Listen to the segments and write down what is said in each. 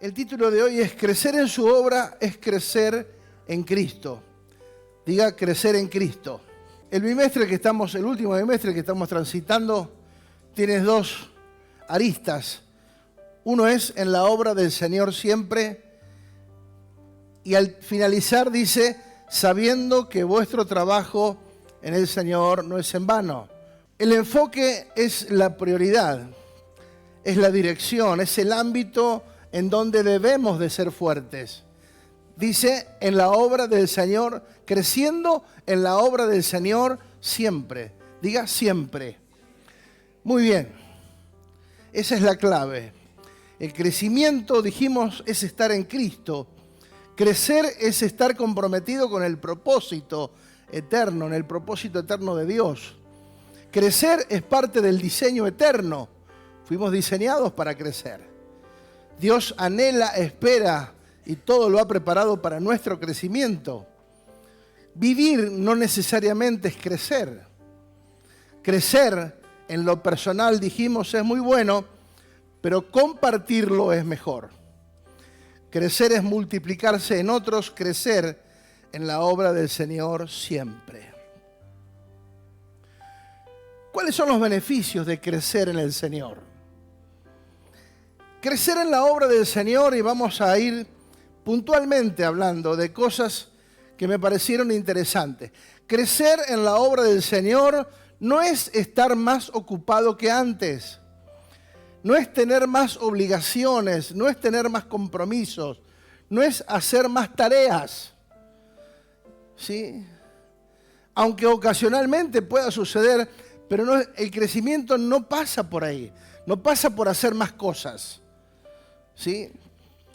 El título de hoy es Crecer en su obra es crecer en Cristo. Diga crecer en Cristo. El último bimestre que estamos transitando tiene dos aristas. Uno es en la obra del Señor siempre y al finalizar dice sabiendo que vuestro trabajo en el Señor no es en vano. El enfoque es la prioridad, es la dirección, es el ámbito en donde debemos de ser fuertes. Dice, en la obra del Señor, creciendo en la obra del Señor siempre. Diga siempre. Muy bien, esa es la clave. El crecimiento, dijimos, es estar en Cristo. Crecer es estar comprometido con el propósito eterno, en el propósito eterno de Dios. Crecer es parte del diseño eterno. Fuimos diseñados para crecer. Dios anhela, espera y todo lo ha preparado para nuestro crecimiento. Vivir no necesariamente es crecer. Crecer en lo personal, dijimos, es muy bueno, pero compartirlo es mejor. Crecer es multiplicarse en otros, crecer en la obra del Señor siempre. ¿Cuáles son los beneficios de crecer en el Señor? Crecer en la obra del Señor, y vamos a ir puntualmente hablando de cosas que me parecieron interesantes. Crecer en la obra del Señor no es estar más ocupado que antes, no es tener más obligaciones, no es tener más compromisos, no es hacer más tareas, ¿sí? Aunque ocasionalmente pueda suceder, pero el crecimiento no pasa por ahí, no pasa por hacer más cosas. ¿Sí?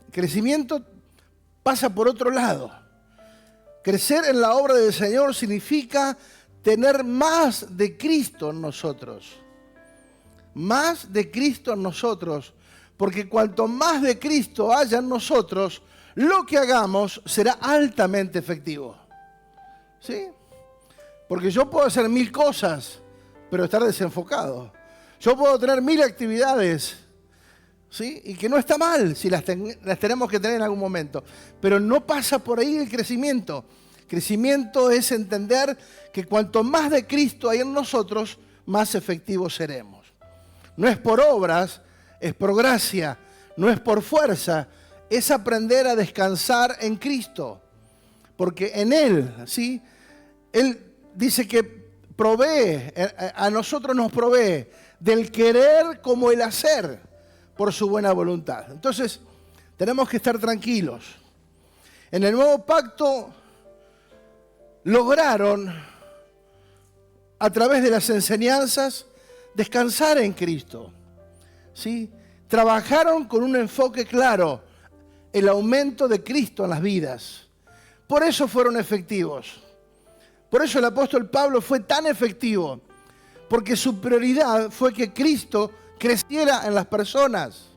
El crecimiento pasa por otro lado. Crecer en la obra del Señor significa tener más de Cristo en nosotros. Más de Cristo en nosotros. Porque cuanto más de Cristo haya en nosotros, lo que hagamos será altamente efectivo. ¿Sí? Porque yo puedo hacer 1000 cosas, pero estar desenfocado. Yo puedo tener 1000 actividades, ¿sí? Y que no está mal si las tenemos que tener en algún momento. Pero no pasa por ahí el crecimiento. Crecimiento es entender que cuanto más de Cristo hay en nosotros, más efectivos seremos. No es por obras, es por gracia. No es por fuerza, es aprender a descansar en Cristo. Porque en Él, ¿sí? Él dice que provee, a nosotros nos provee del querer como el hacer, por su buena voluntad. Entonces, tenemos que estar tranquilos. En el nuevo pacto lograron, a través de las enseñanzas, descansar en Cristo. ¿Sí? Trabajaron con un enfoque claro, el aumento de Cristo en las vidas. Por eso fueron efectivos. Por eso el apóstol Pablo fue tan efectivo, porque su prioridad fue que Cristo creciera en las personas,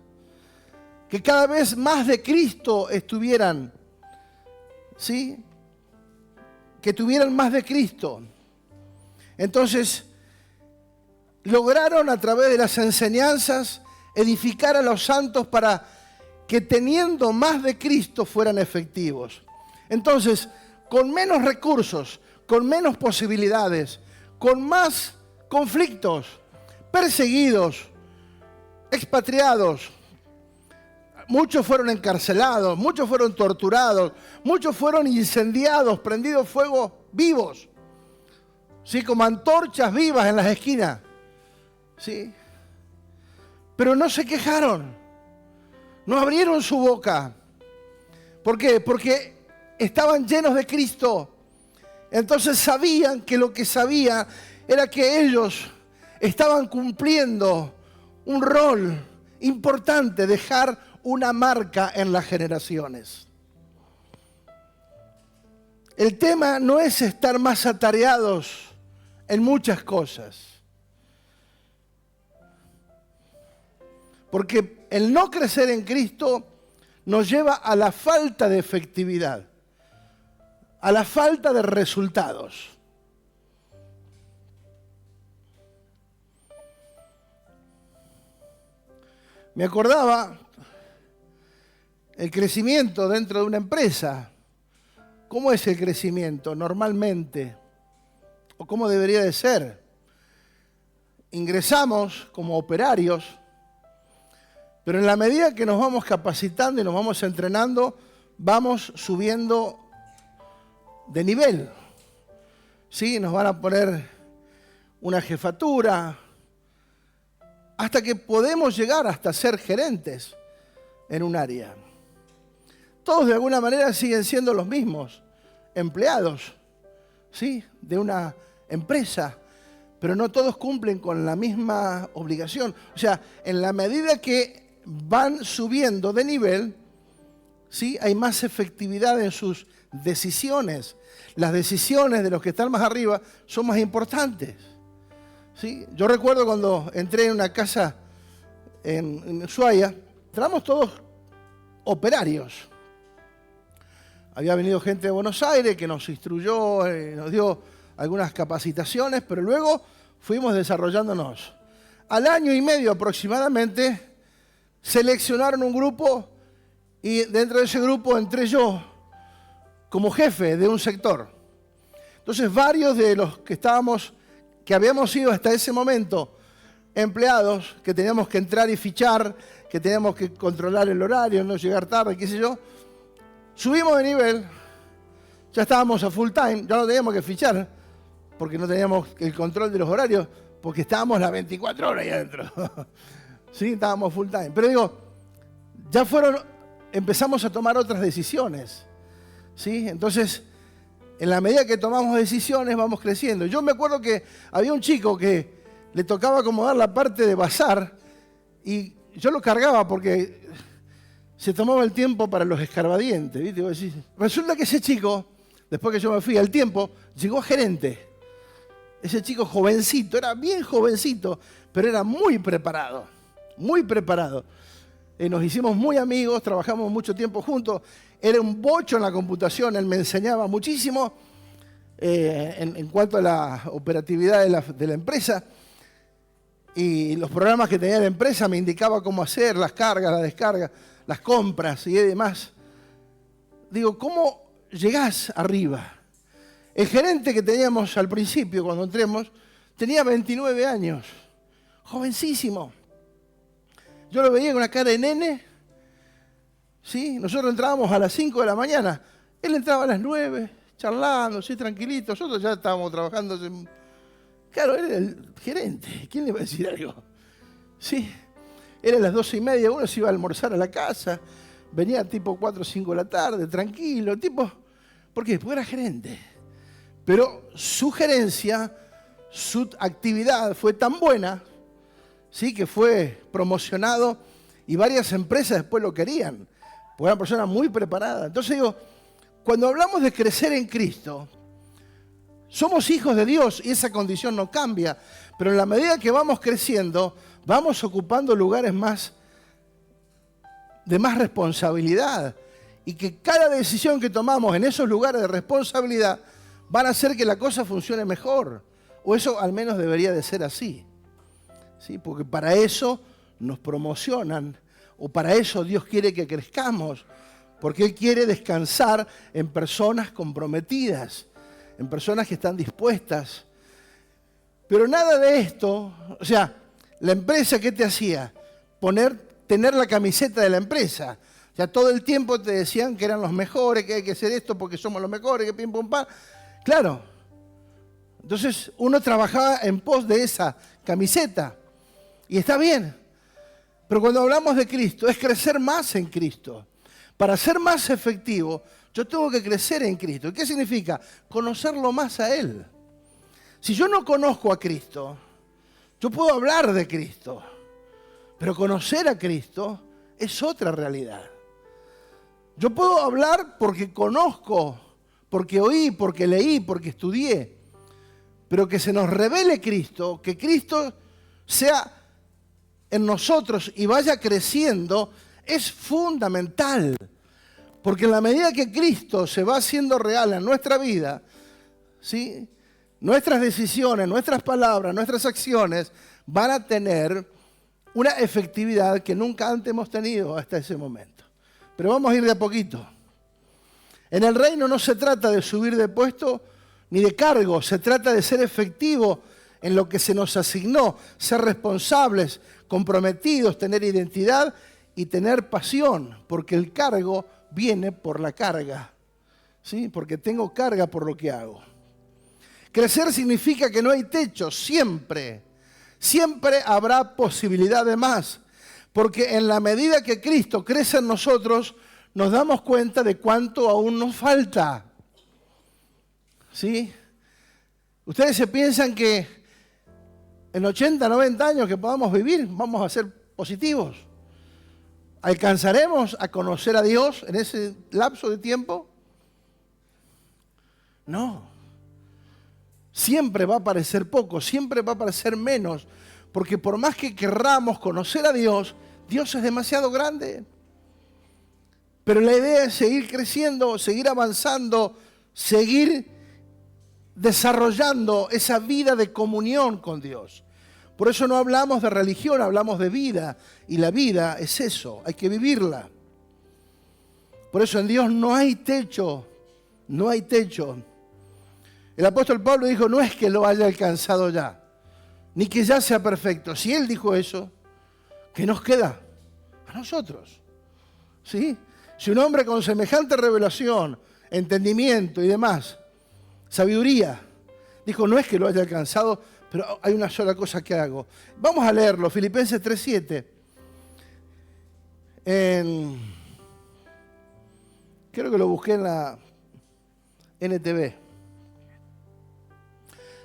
que cada vez más de Cristo estuvieran, ¿sí? Que tuvieran más de Cristo. Entonces, lograron a través de las enseñanzas edificar a los santos para que teniendo más de Cristo fueran efectivos. Entonces, con menos recursos, con menos posibilidades, con más conflictos, perseguidos, expatriados, muchos fueron encarcelados, muchos fueron torturados, muchos fueron incendiados, prendidos fuego vivos, ¿sí? Como antorchas vivas en las esquinas, ¿sí? Pero no se quejaron, No abrieron su boca. ¿Por qué? Porque estaban llenos de Cristo. Entonces sabían que lo que sabían era que ellos estaban cumpliendo un rol importante, dejar una marca en las generaciones. El tema no es estar más atareados en muchas cosas. Porque el no crecer en Cristo nos lleva a la falta de efectividad, a la falta de resultados. Me acordaba el crecimiento dentro de una empresa. ¿Cómo es el crecimiento normalmente? ¿O cómo debería de ser? Ingresamos como operarios, pero en la medida que nos vamos capacitando y nos vamos entrenando, vamos subiendo de nivel. ¿Sí? Nos van a poner una jefatura, hasta que podemos llegar hasta ser gerentes en un área. Todos de alguna manera siguen siendo los mismos empleados, ¿sí?, de una empresa, pero no todos cumplen con la misma obligación. O sea, en la medida que van subiendo de nivel, ¿sí?, hay más efectividad en sus decisiones. Las decisiones de los que están más arriba son más importantes, ¿sí? Yo recuerdo cuando entré en una casa en Ushuaia, entramos todos operarios. Había venido gente de Buenos Aires que nos instruyó, nos dio algunas capacitaciones, pero luego fuimos desarrollándonos. Al año y medio aproximadamente seleccionaron un grupo y dentro de ese grupo entré yo como jefe de un sector. Entonces varios de los que habíamos sido hasta ese momento empleados, que teníamos que entrar y fichar, que teníamos que controlar el horario, no llegar tarde, qué sé yo, subimos de nivel, ya estábamos a full time, ya no teníamos que fichar, porque no teníamos el control de los horarios, porque estábamos las 24 horas ahí adentro. Sí, estábamos full time. Pero digo, empezamos a tomar otras decisiones. ¿Sí? Entonces, en la medida que tomamos decisiones, vamos creciendo. Yo me acuerdo que había un chico que le tocaba acomodar la parte de bazar y yo lo cargaba porque se tomaba el tiempo para los escarbadientes, ¿viste? Vos decís, resulta que ese chico, después que yo me fui al tiempo, llegó a gerente. Ese chico jovencito, era bien jovencito, pero era muy preparado, muy preparado. Nos hicimos muy amigos, trabajamos mucho tiempo juntos. Era un bocho en la computación, él me enseñaba muchísimo en cuanto a la operatividad de la empresa. Y los programas que tenía la empresa me indicaba cómo hacer, las cargas, la descarga, las compras y demás. Digo, ¿cómo llegás arriba? El gerente que teníamos al principio, cuando entremos, tenía 29 años, jovencísimo. Yo lo veía con una cara de nene, ¿sí? Nosotros entrábamos a las 5 de la mañana, él entraba a las 9, charlando, sí, tranquilito. Nosotros ya estábamos trabajando. Claro, él era el gerente, ¿quién le iba a decir algo? Sí, era las 12:30, uno se iba a almorzar a la casa, venía tipo 4 o 5 de la tarde, tranquilo, tipo, ¿por qué? Porque era gerente. Pero su gerencia, su actividad fue tan buena, ¿sí?, que fue promocionado y varias empresas después lo querían, porque era una persona muy preparada. Entonces digo, cuando hablamos de crecer en Cristo, somos hijos de Dios y esa condición no cambia, pero en la medida que vamos creciendo, vamos ocupando lugares de más responsabilidad y que cada decisión que tomamos en esos lugares de responsabilidad van a hacer que la cosa funcione mejor, o eso al menos debería de ser así. ¿Sí? Porque para eso nos promocionan, o para eso Dios quiere que crezcamos, porque Él quiere descansar en personas comprometidas, en personas que están dispuestas. Pero nada de esto, o sea, la empresa, ¿qué te hacía? Tener la camiseta de la empresa. O sea, todo el tiempo te decían que eran los mejores, que hay que hacer esto porque somos los mejores, que pim, pum, pam. Claro. Entonces uno trabajaba en pos de esa camiseta. Y está bien. Pero cuando hablamos de Cristo, es crecer más en Cristo. Para ser más efectivo, yo tengo que crecer en Cristo. ¿Qué significa? Conocerlo más a Él. Si yo no conozco a Cristo, yo puedo hablar de Cristo, pero conocer a Cristo es otra realidad. Yo puedo hablar porque conozco, porque oí, porque leí, porque estudié, pero que se nos revele Cristo, que Cristo sea en nosotros y vaya creciendo, es fundamental. Porque en la medida que Cristo se va haciendo real en nuestra vida, ¿sí?, nuestras decisiones, nuestras palabras, nuestras acciones van a tener una efectividad que nunca antes hemos tenido hasta ese momento. Pero vamos a ir de a poquito. En el reino no se trata de subir de puesto ni de cargo, se trata de ser efectivo en lo que se nos asignó, ser responsables, comprometidos, tener identidad y tener pasión, porque el cargo viene por la carga, ¿sí? Porque tengo carga por lo que hago. Crecer significa que no hay techo, siempre habrá posibilidad de más, porque en la medida que Cristo crece en nosotros, nos damos cuenta de cuánto aún nos falta. ¿Sí? Ustedes se piensan que en 80, 90 años que podamos vivir, vamos a ser positivos. ¿Alcanzaremos a conocer a Dios en ese lapso de tiempo? No. Siempre va a parecer poco, siempre va a parecer menos, porque por más que querramos conocer a Dios, Dios es demasiado grande. Pero la idea es seguir creciendo, seguir avanzando, seguir desarrollando esa vida de comunión con Dios. Por eso no hablamos de religión, hablamos de vida. Y la vida es eso, hay que vivirla. Por eso en Dios no hay techo, no hay techo. El apóstol Pablo dijo, no es que lo haya alcanzado ya, ni que ya sea perfecto. Si él dijo eso, ¿qué nos queda? A nosotros. ¿Sí? Si un hombre con semejante revelación, entendimiento y demás, sabiduría, dijo, no es que lo haya alcanzado, pero hay una sola cosa que hago. Vamos a leerlo, Filipenses 3:7. Creo que lo busqué en la NTV.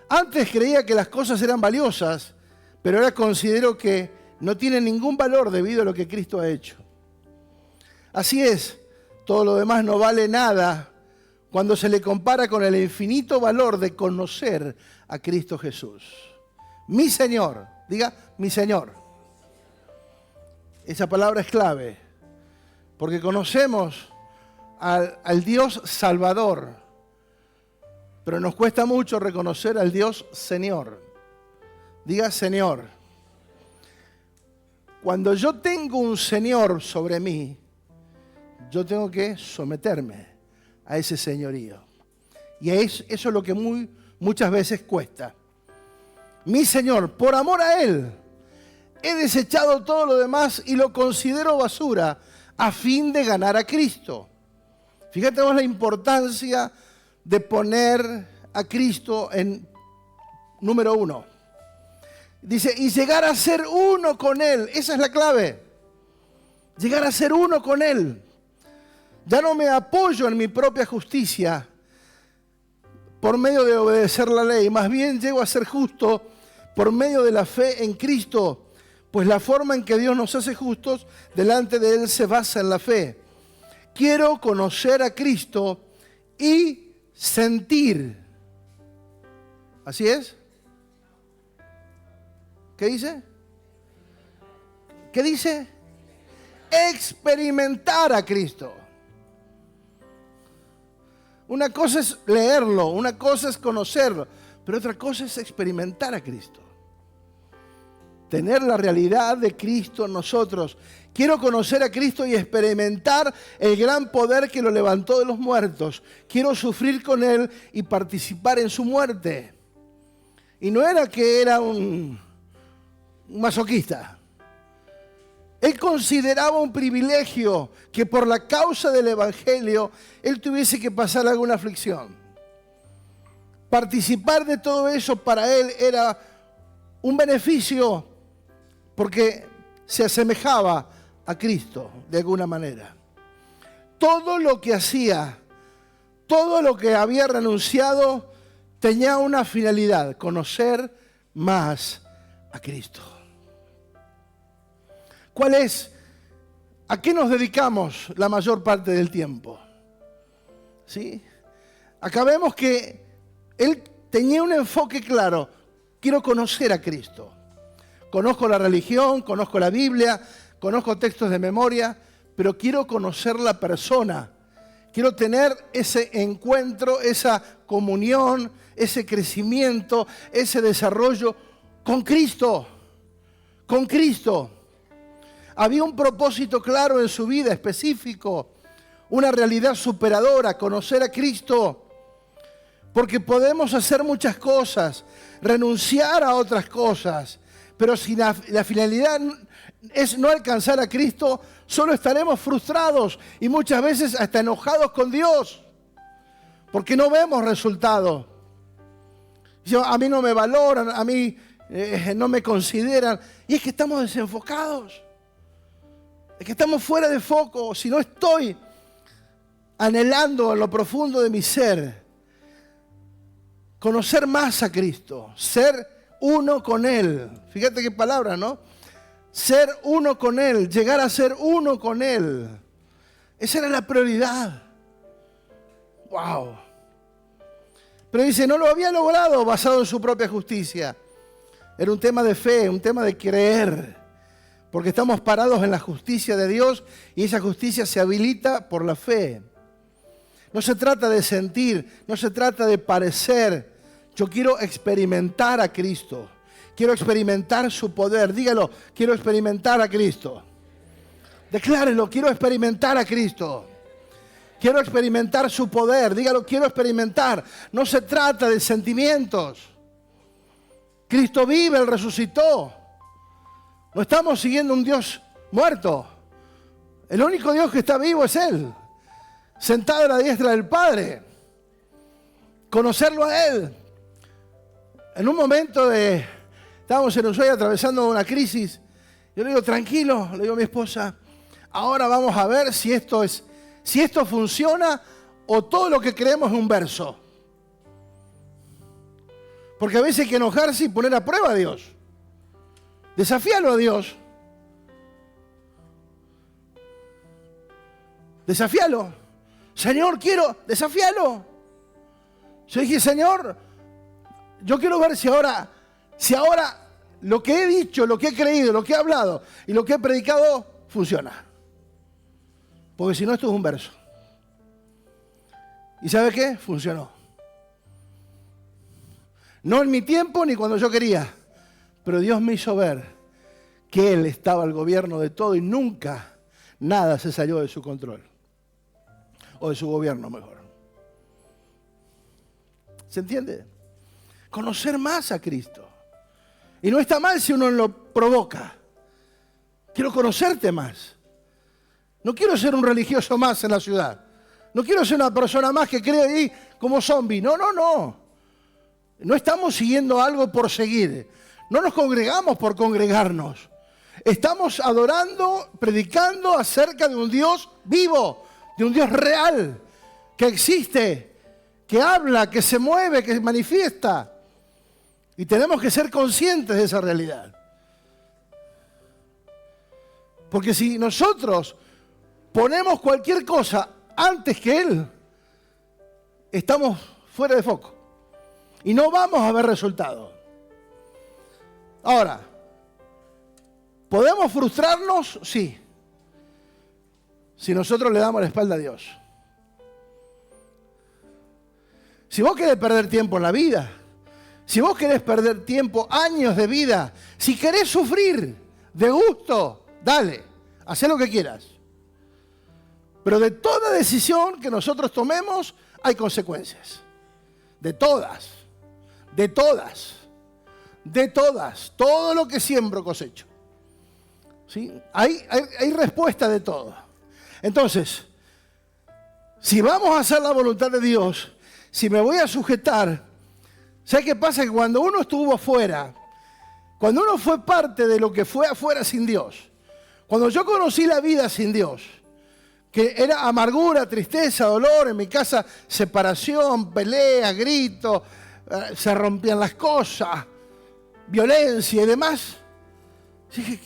Antes creía que las cosas eran valiosas, pero ahora considero que no tienen ningún valor debido a lo que Cristo ha hecho. Así es, todo lo demás no vale nada cuando se le compara con el infinito valor de conocer a Cristo Jesús. Mi Señor, diga, mi Señor. Esa palabra es clave, porque conocemos al Dios Salvador, pero nos cuesta mucho reconocer al Dios Señor. Diga Señor. Cuando yo tengo un Señor sobre mí, yo tengo que someterme a ese señorío. Y eso es lo que muchas veces cuesta. Mi Señor, por amor a Él, he desechado todo lo demás y lo considero basura a fin de ganar a Cristo. Fíjate vos la importancia de poner a Cristo en número 1. Dice, y llegar a ser uno con Él. Esa es la clave. Llegar a ser uno con Él. Ya no me apoyo en mi propia justicia por medio de obedecer la ley. Más bien llego a ser justo por medio de la fe en Cristo. Pues la forma en que Dios nos hace justos delante de Él se basa en la fe. Quiero conocer a Cristo y sentir. ¿Así es? ¿Qué dice? ¿Qué dice? Experimentar a Cristo. Una cosa es leerlo, una cosa es conocerlo, pero otra cosa es experimentar a Cristo. Tener la realidad de Cristo en nosotros. Quiero conocer a Cristo y experimentar el gran poder que lo levantó de los muertos. Quiero sufrir con Él y participar en su muerte. Y no era que era un masoquista. Él consideraba un privilegio que por la causa del Evangelio Él tuviese que pasar alguna aflicción. Participar de todo eso para Él era un beneficio, porque se asemejaba a Cristo de alguna manera. Todo lo que hacía, todo lo que había renunciado, tenía una finalidad: conocer más a Cristo. ¿Cuál es? ¿A qué nos dedicamos la mayor parte del tiempo? ¿Sí? Acá vemos que él tenía un enfoque claro: quiero conocer a Cristo. Conozco la religión, conozco la Biblia, conozco textos de memoria, pero quiero conocer la persona. Quiero tener ese encuentro, esa comunión, ese crecimiento, ese desarrollo con Cristo. Con Cristo. Había un propósito claro en su vida, específico, una realidad superadora: conocer a Cristo. Porque podemos hacer muchas cosas, renunciar a otras cosas, pero si la finalidad es no alcanzar a Cristo, solo estaremos frustrados y muchas veces hasta enojados con Dios, porque no vemos resultados. A mí no me valoran, a mí no me consideran, y es que estamos desenfocados, es que estamos fuera de foco. Si no estoy anhelando en lo profundo de mi ser conocer más a Cristo, ser uno con Él. Fíjate qué palabra, ¿no? Ser uno con Él, llegar a ser uno con Él. Esa era la prioridad. ¡Wow! Pero dice, no lo había logrado basado en su propia justicia. Era un tema de fe, un tema de creer. Porque estamos parados en la justicia de Dios y esa justicia se habilita por la fe. No se trata de sentir, no se trata de parecer. Yo quiero experimentar a Cristo. Quiero experimentar su poder. Dígalo, quiero experimentar a Cristo. Declárelo, quiero experimentar a Cristo. Quiero experimentar su poder. Dígalo, quiero experimentar. No se trata de sentimientos. Cristo vive, Él resucitó. No estamos siguiendo un Dios muerto. El único Dios que está vivo es Él, sentado a la diestra del Padre. Conocerlo a Él. En un momento estábamos en Ushuaia atravesando una crisis. Yo le digo, tranquilo, le digo a mi esposa, ahora vamos a ver si esto funciona o todo lo que creemos es un verso. Porque a veces hay que enojarse y poner a prueba a Dios. Desafíalo a Dios. Desafíalo. Señor, desafíalo. Yo dije, Señor, yo quiero ver si ahora lo que he dicho, lo que he creído, lo que he hablado y lo que he predicado funciona. Porque si no, esto es un verso. ¿Y sabe qué? Funcionó. No en mi tiempo ni cuando yo quería, pero Dios me hizo ver que Él estaba al gobierno de todo y nunca nada se salió de su control. O de su gobierno, mejor. ¿Se entiende? Conocer más a Cristo. Y no está mal si uno lo provoca. Quiero conocerte más. No quiero ser un religioso más en la ciudad. No quiero ser una persona más que cree ahí como zombie. No. No estamos siguiendo algo por seguir. No nos congregamos por congregarnos. Estamos adorando, predicando acerca de un Dios vivo, de un Dios real, que existe, que habla, que se mueve, que se manifiesta. Y tenemos que ser conscientes de esa realidad. Porque si nosotros ponemos cualquier cosa antes que Él, estamos fuera de foco. Y no vamos a ver resultados. Ahora, ¿podemos frustrarnos? Sí. Si nosotros le damos la espalda a Dios. Si vos querés perder tiempo en la vida, si vos querés perder tiempo, años de vida, si querés sufrir de gusto, dale, hacé lo que quieras. Pero de toda decisión que nosotros tomemos hay consecuencias. De todas. Todo lo que siembro cosecho. ¿Sí? Hay respuesta de todo. Entonces, si vamos a hacer la voluntad de Dios, si me voy a sujetar, ¿sabes qué pasa? Que cuando uno estuvo afuera, cuando uno fue parte de lo que fue afuera sin Dios, Cuando yo conocí la vida sin Dios, que era amargura, tristeza, dolor, en mi casa separación, peleas, gritos, se rompían las cosas, violencia y demás. Dije,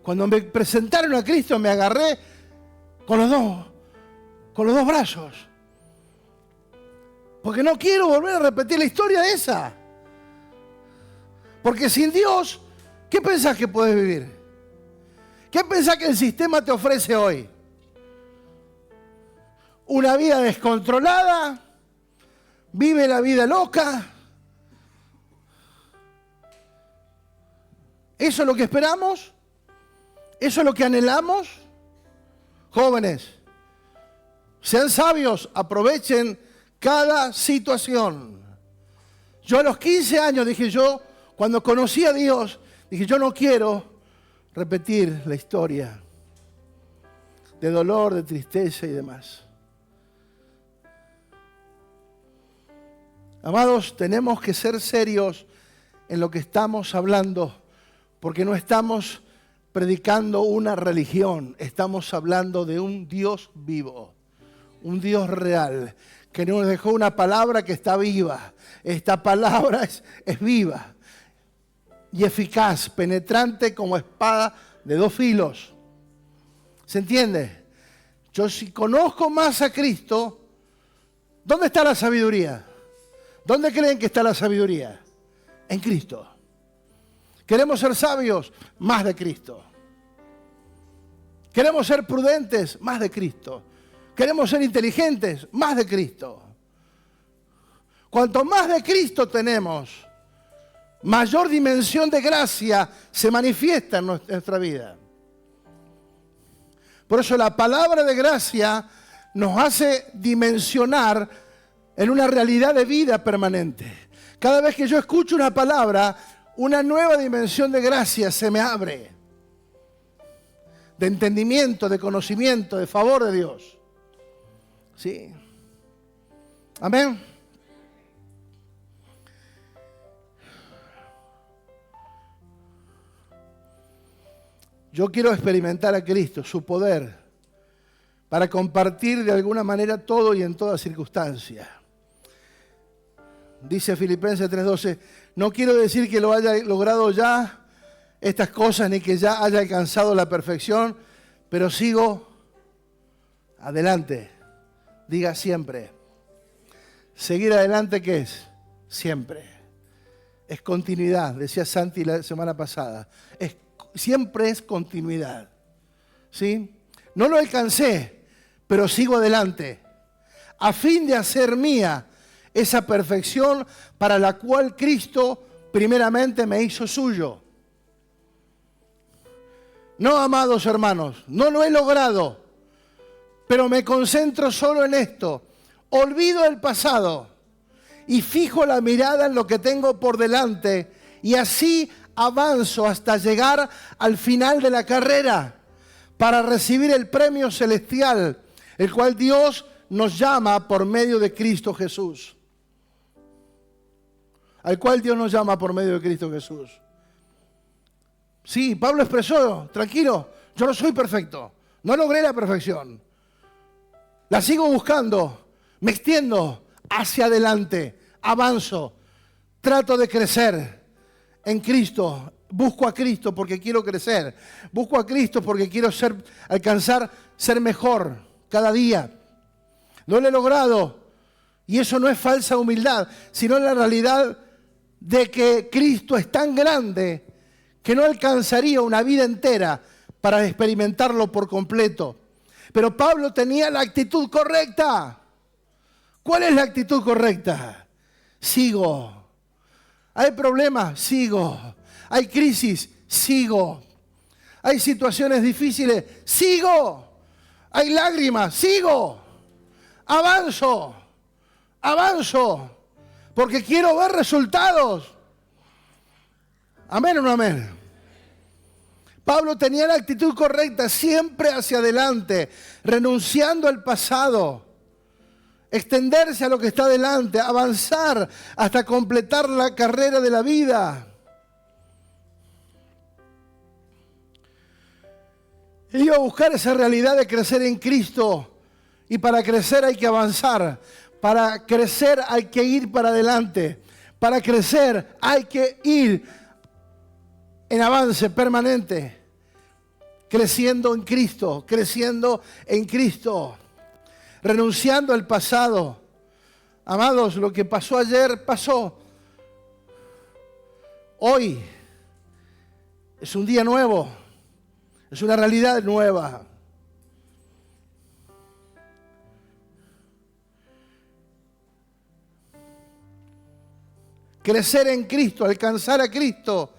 cuando me presentaron a Cristo me agarré con los dos brazos. Porque no quiero volver a repetir la historia esa. Porque sin Dios, ¿qué pensás que podés vivir? ¿Qué pensás que el sistema te ofrece hoy? Una vida descontrolada, vive la vida loca. ¿Eso es lo que esperamos? ¿Eso es lo que anhelamos? Jóvenes, sean sabios, aprovechen cada situación. Yo a los 15 años dije cuando conocí a Dios, dije yo no quiero repetir la historia de dolor, de tristeza y demás. Amados, tenemos que ser serios en lo que estamos hablando, porque no estamos predicando una religión, estamos hablando de un Dios vivo, un Dios real, que nos dejó una palabra que está viva. Esta palabra es viva y eficaz, penetrante como espada de dos filos. ¿Se entiende? Yo si conozco más a Cristo, ¿dónde está la sabiduría? ¿Dónde creen que está la sabiduría? En Cristo. Queremos ser sabios, más de Cristo. Queremos ser prudentes, más de Cristo. Queremos ser inteligentes, más de Cristo. Cuanto más de Cristo tenemos, mayor dimensión de gracia se manifiesta en nuestra vida. Por eso la palabra de gracia nos hace dimensionar en una realidad de vida permanente. Cada vez que yo escucho una palabra, una nueva dimensión de gracia se me abre. De entendimiento, de conocimiento, de favor de Dios. Sí. Amén. Yo quiero experimentar a Cristo, su poder, para compartir de alguna manera todo y en toda circunstancia. Dice Filipenses 3:12, no quiero decir que lo haya logrado ya estas cosas ni que ya haya alcanzado la perfección, pero sigo adelante. Diga siempre. Seguir adelante, ¿qué es? Siempre. Es continuidad, decía Santi la semana pasada. Siempre es continuidad. ¿Sí? No lo alcancé, pero sigo adelante, a fin de hacer mía esa perfección para la cual Cristo primeramente me hizo suyo. No, amados hermanos, no lo he logrado, pero me concentro solo en esto. Olvido el pasado y fijo la mirada en lo que tengo por delante y así avanzo hasta llegar al final de la carrera para recibir el premio celestial, el cual Dios nos llama por medio de Cristo Jesús. Al cual Dios nos llama por medio de Cristo Jesús. Sí, Pablo expresó, tranquilo, yo no soy perfecto, no logré la perfección. La sigo buscando, me extiendo hacia adelante, avanzo, trato de crecer en Cristo. Busco a Cristo porque quiero crecer. Busco a Cristo porque quiero alcanzar ser mejor cada día. No lo he logrado. Y eso no es falsa humildad, sino la realidad de que Cristo es tan grande que no alcanzaría una vida entera para experimentarlo por completo. Pero Pablo tenía la actitud correcta. ¿Cuál es la actitud correcta? Sigo. ¿Hay problemas? Sigo. ¿Hay crisis? Sigo. ¿Hay situaciones difíciles? Sigo. ¿Hay lágrimas? Sigo. Avanzo. Avanzo. Porque quiero ver resultados. ¿Amén o no amén? Pablo tenía la actitud correcta, siempre hacia adelante, renunciando al pasado, extenderse a lo que está delante, avanzar hasta completar la carrera de la vida. Él iba a buscar esa realidad de crecer en Cristo. Y para crecer hay que avanzar. Para crecer hay que ir para adelante. Para crecer hay que ir en avance permanente. Creciendo en Cristo, creciendo en Cristo. Renunciando al pasado. Amados, lo que pasó ayer, pasó. Hoy es un día nuevo. Es una realidad nueva. Crecer en Cristo, alcanzar a Cristo,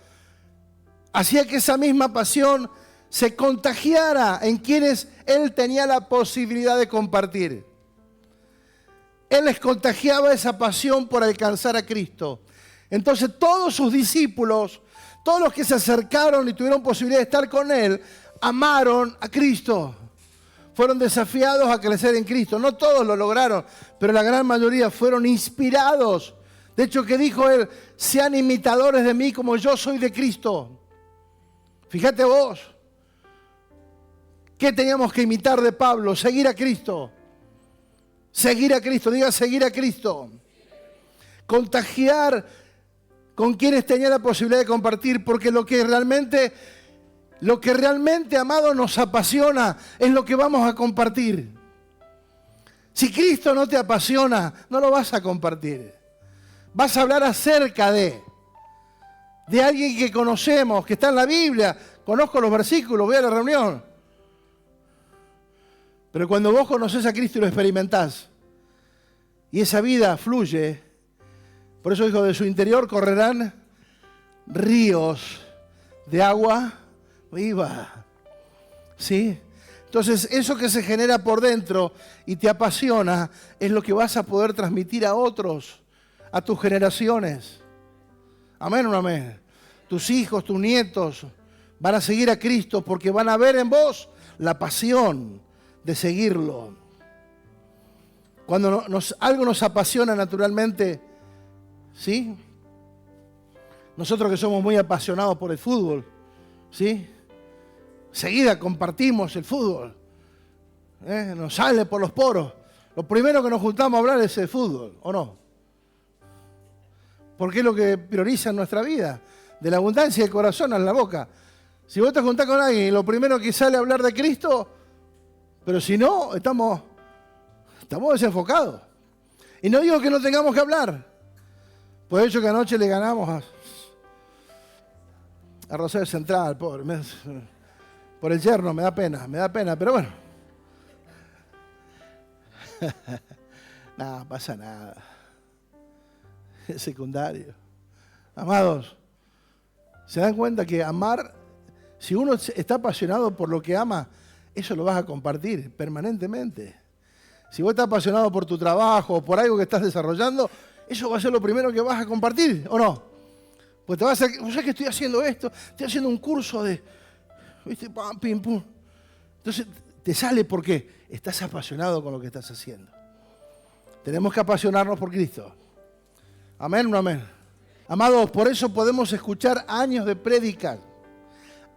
hacía que esa misma pasión se contagiara en quienes Él tenía la posibilidad de compartir. Él les contagiaba esa pasión por alcanzar a Cristo. Entonces todos sus discípulos, todos los que se acercaron y tuvieron posibilidad de estar con Él, amaron a Cristo. Fueron desafiados a crecer en Cristo. No todos lo lograron, pero la gran mayoría fueron inspirados. De hecho, que dijo Él, sean imitadores de mí como yo soy de Cristo. Fíjate vos, ¿qué teníamos que imitar de Pablo? Seguir a Cristo. Seguir a Cristo, diga seguir a Cristo. Contagiar con quienes tenían la posibilidad de compartir, porque lo que realmente, amado, nos apasiona es lo que vamos a compartir. Si Cristo no te apasiona, no lo vas a compartir. Vas a hablar acerca de alguien que conocemos, que está en la Biblia. Conozco los versículos, voy a la reunión. Pero cuando vos conocés a Cristo y lo experimentás, y esa vida fluye, por eso dijo, de su interior correrán ríos de agua viva. ¿Sí? Entonces, eso que se genera por dentro y te apasiona, es lo que vas a poder transmitir a otros, a tus generaciones. Amén o no amén. Tus hijos, tus nietos van a seguir a Cristo porque van a ver en vos la pasión de seguirlo. Cuando algo nos apasiona naturalmente, ¿sí? Nosotros que somos muy apasionados por el fútbol, ¿sí? Enseguida compartimos el fútbol. Nos sale por los poros. Lo primero que nos juntamos a hablar es el fútbol, ¿o no? Porque es lo que prioriza en nuestra vida. De la abundancia del corazón a la boca. Si vos te juntás con alguien y lo primero que sale a hablar de Cristo, pero si no, estamos desenfocados. Y no digo que no tengamos que hablar. Por eso que anoche le ganamos a Rosario Central, pobre. Por el yerno me da pena, pero bueno. Nada, pasa nada. Es secundario. Amados, ¿se dan cuenta que amar, si uno está apasionado por lo que ama, eso lo vas a compartir permanentemente? Si vos estás apasionado por tu trabajo o por algo que estás desarrollando, eso va a ser lo primero que vas a compartir, ¿o no? Pues te vas a decir, ¿sabes que estoy haciendo esto? Estoy haciendo un curso de, ¿viste? Pam, pim, pum. Entonces te sale porque estás apasionado con lo que estás haciendo. Tenemos que apasionarnos por Cristo. Amén o no amén. Amados, por eso podemos escuchar años de prédicas.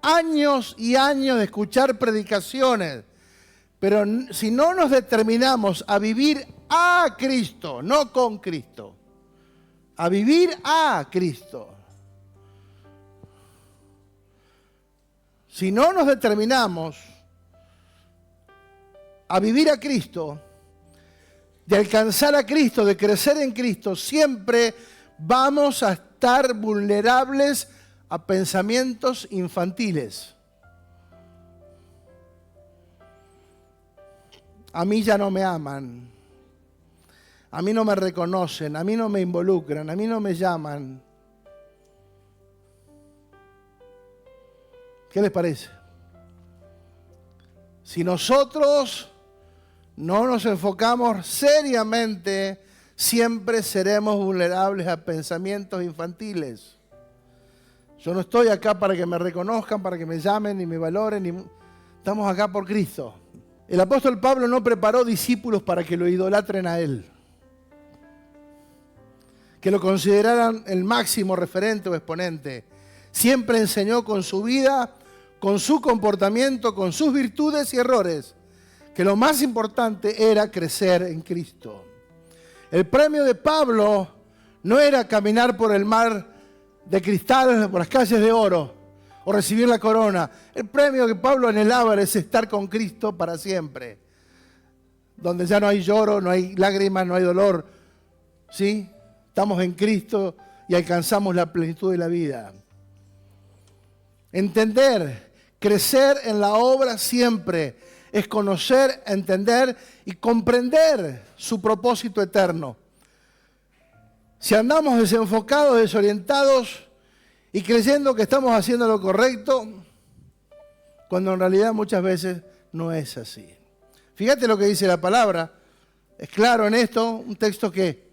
Años y años de escuchar predicaciones. Pero si no nos determinamos a vivir a Cristo, no con Cristo, a vivir a Cristo. Si no nos determinamos a vivir a Cristo, de alcanzar a Cristo, de crecer en Cristo, siempre vamos a estar vulnerables a pensamientos infantiles. A mí ya no me aman, a mí no me reconocen, a mí no me involucran, a mí no me llaman. ¿Qué les parece? Si nosotros no nos enfocamos seriamente, siempre seremos vulnerables a pensamientos infantiles. Yo no estoy acá para que me reconozcan, para que me llamen, ni me valoren, estamos acá por Cristo. El apóstol Pablo no preparó discípulos para que lo idolatren a él, que lo consideraran el máximo referente o exponente. Siempre enseñó con su vida con su comportamiento, con sus virtudes y errores, que lo más importante era crecer en Cristo. El premio de Pablo no era caminar por el mar de cristal, por las calles de oro, o recibir la corona. El premio que Pablo anhelaba es estar con Cristo para siempre, donde ya no hay lloro, no hay lágrimas, no hay dolor, ¿sí? Estamos en Cristo y alcanzamos la plenitud de la vida. Entender, crecer en la obra siempre es conocer, entender y comprender su propósito eterno. Si andamos desenfocados, desorientados y creyendo que estamos haciendo lo correcto, cuando en realidad muchas veces no es así. Fíjate lo que dice la palabra, es claro en esto, un texto que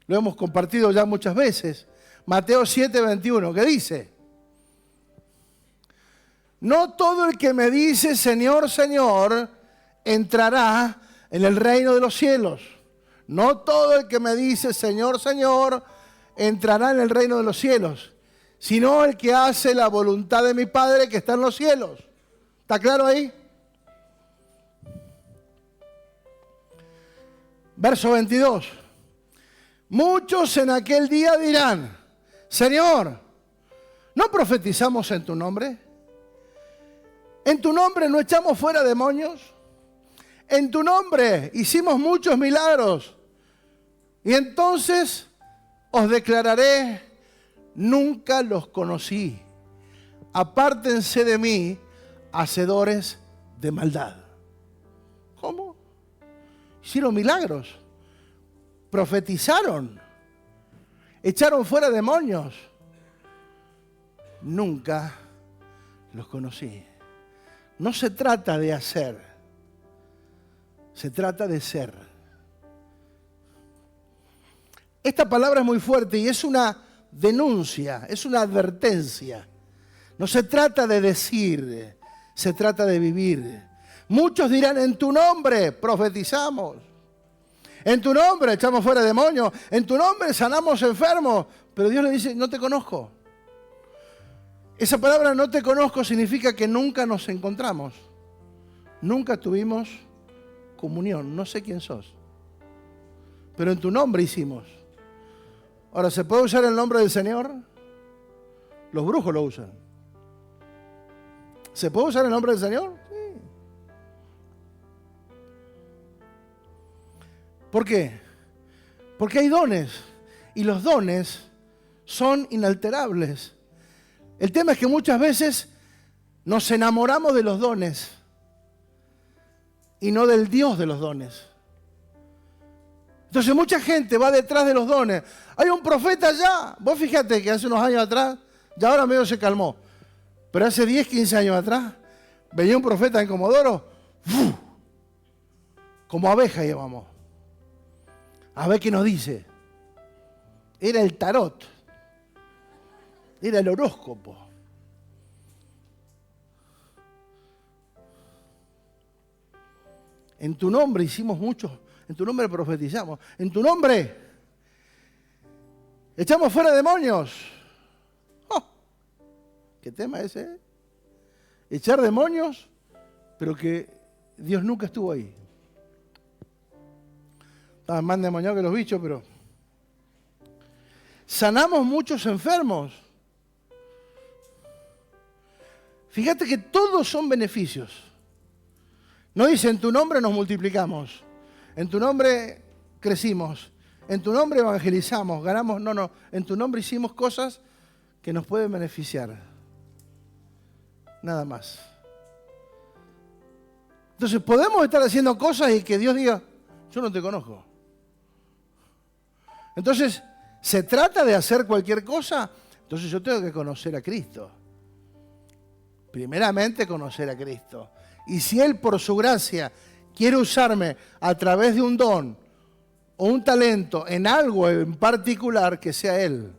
lo hemos compartido ya muchas veces. Mateo 7:21, ¿qué dice? No todo el que me dice Señor, Señor, entrará en el reino de los cielos. No todo el que me dice Señor, Señor, entrará en el reino de los cielos, sino el que hace la voluntad de mi Padre que está en los cielos. ¿Está claro ahí? Verso 22. Muchos en aquel día dirán, Señor, ¿no profetizamos en tu nombre? ¿En tu nombre no echamos fuera demonios? En tu nombre hicimos muchos milagros. Y entonces os declararé, nunca los conocí. Apártense de mí, hacedores de maldad. ¿Cómo? Hicieron milagros. Profetizaron. Echaron fuera demonios. Nunca los conocí. No se trata de hacer, se trata de ser. Esta palabra es muy fuerte y es una denuncia, es una advertencia. No se trata de decir, se trata de vivir. Muchos dirán, en tu nombre profetizamos, en tu nombre echamos fuera demonios, en tu nombre sanamos enfermos, pero Dios le dice, no te conozco. Esa palabra no te conozco significa que nunca nos encontramos. Nunca tuvimos comunión. No sé quién sos. Pero en tu nombre hicimos. Ahora, ¿se puede usar el nombre del Señor? Los brujos lo usan. ¿Se puede usar el nombre del Señor? Sí. ¿Por qué? Porque hay dones. Y los dones son inalterables. El tema es que muchas veces nos enamoramos de los dones y no del Dios de los dones. Entonces mucha gente va detrás de los dones. Hay un profeta allá. Vos fíjate que hace unos años atrás, ya ahora medio se calmó, pero hace 10, 15 años atrás, venía un profeta en Comodoro, como abeja íbamos. A ver qué nos dice. Era el tarot. Era el horóscopo. En tu nombre hicimos muchos, en tu nombre profetizamos, en tu nombre echamos fuera demonios. ¡Oh! ¿Qué tema ese? Echar demonios, pero que Dios nunca estuvo ahí. Estaban más endemoniados que los bichos, pero sanamos muchos enfermos. Fíjate que todos son beneficios. No dice, en tu nombre nos multiplicamos, en tu nombre crecimos, en tu nombre evangelizamos, ganamos. No, en tu nombre hicimos cosas que nos pueden beneficiar. Nada más. Entonces podemos estar haciendo cosas y que Dios diga, yo no te conozco. Entonces, ¿se trata de hacer cualquier cosa? Entonces yo tengo que conocer a Cristo. Primeramente conocer a Cristo. Y si Él por su gracia quiere usarme a través de un don o un talento en algo en particular, que sea Él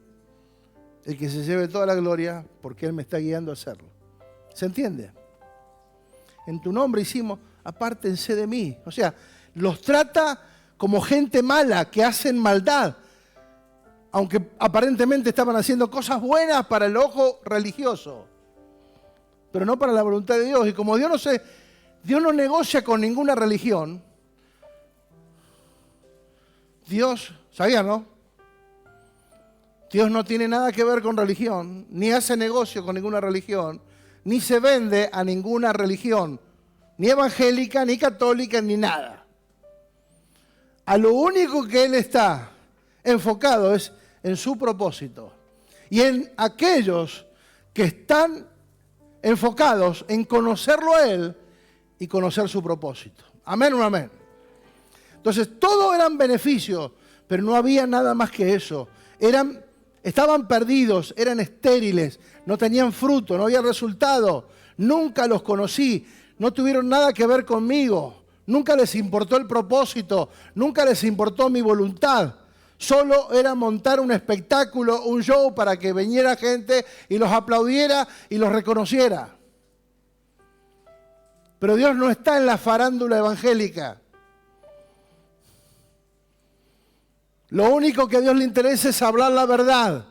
el que se lleve toda la gloria porque Él me está guiando a hacerlo. ¿Se entiende? En tu nombre hicimos, apártense de mí. O sea, los trata como gente mala que hacen maldad, aunque aparentemente estaban haciendo cosas buenas para el ojo religioso. pero no para la voluntad de Dios. Y como Dios no negocia con ninguna religión, Dios, ¿sabía, no? Dios no tiene nada que ver con religión, ni hace negocio con ninguna religión, ni se vende a ninguna religión, ni evangélica, ni católica, ni nada. A lo único que Él está enfocado es en su propósito y en aquellos que están enfocados en conocerlo a Él y conocer su propósito. Amén o amén. Entonces, todo eran beneficios, pero no había nada más que eso. Estaban perdidos, eran estériles, no tenían fruto, no había resultado. Nunca los conocí, no tuvieron nada que ver conmigo. Nunca les importó el propósito, nunca les importó mi voluntad. Solo era montar un espectáculo, un show para que viniera gente y los aplaudiera y los reconociera. Pero Dios no está en la farándula evangélica. Lo único que a Dios le interesa es hablar la verdad.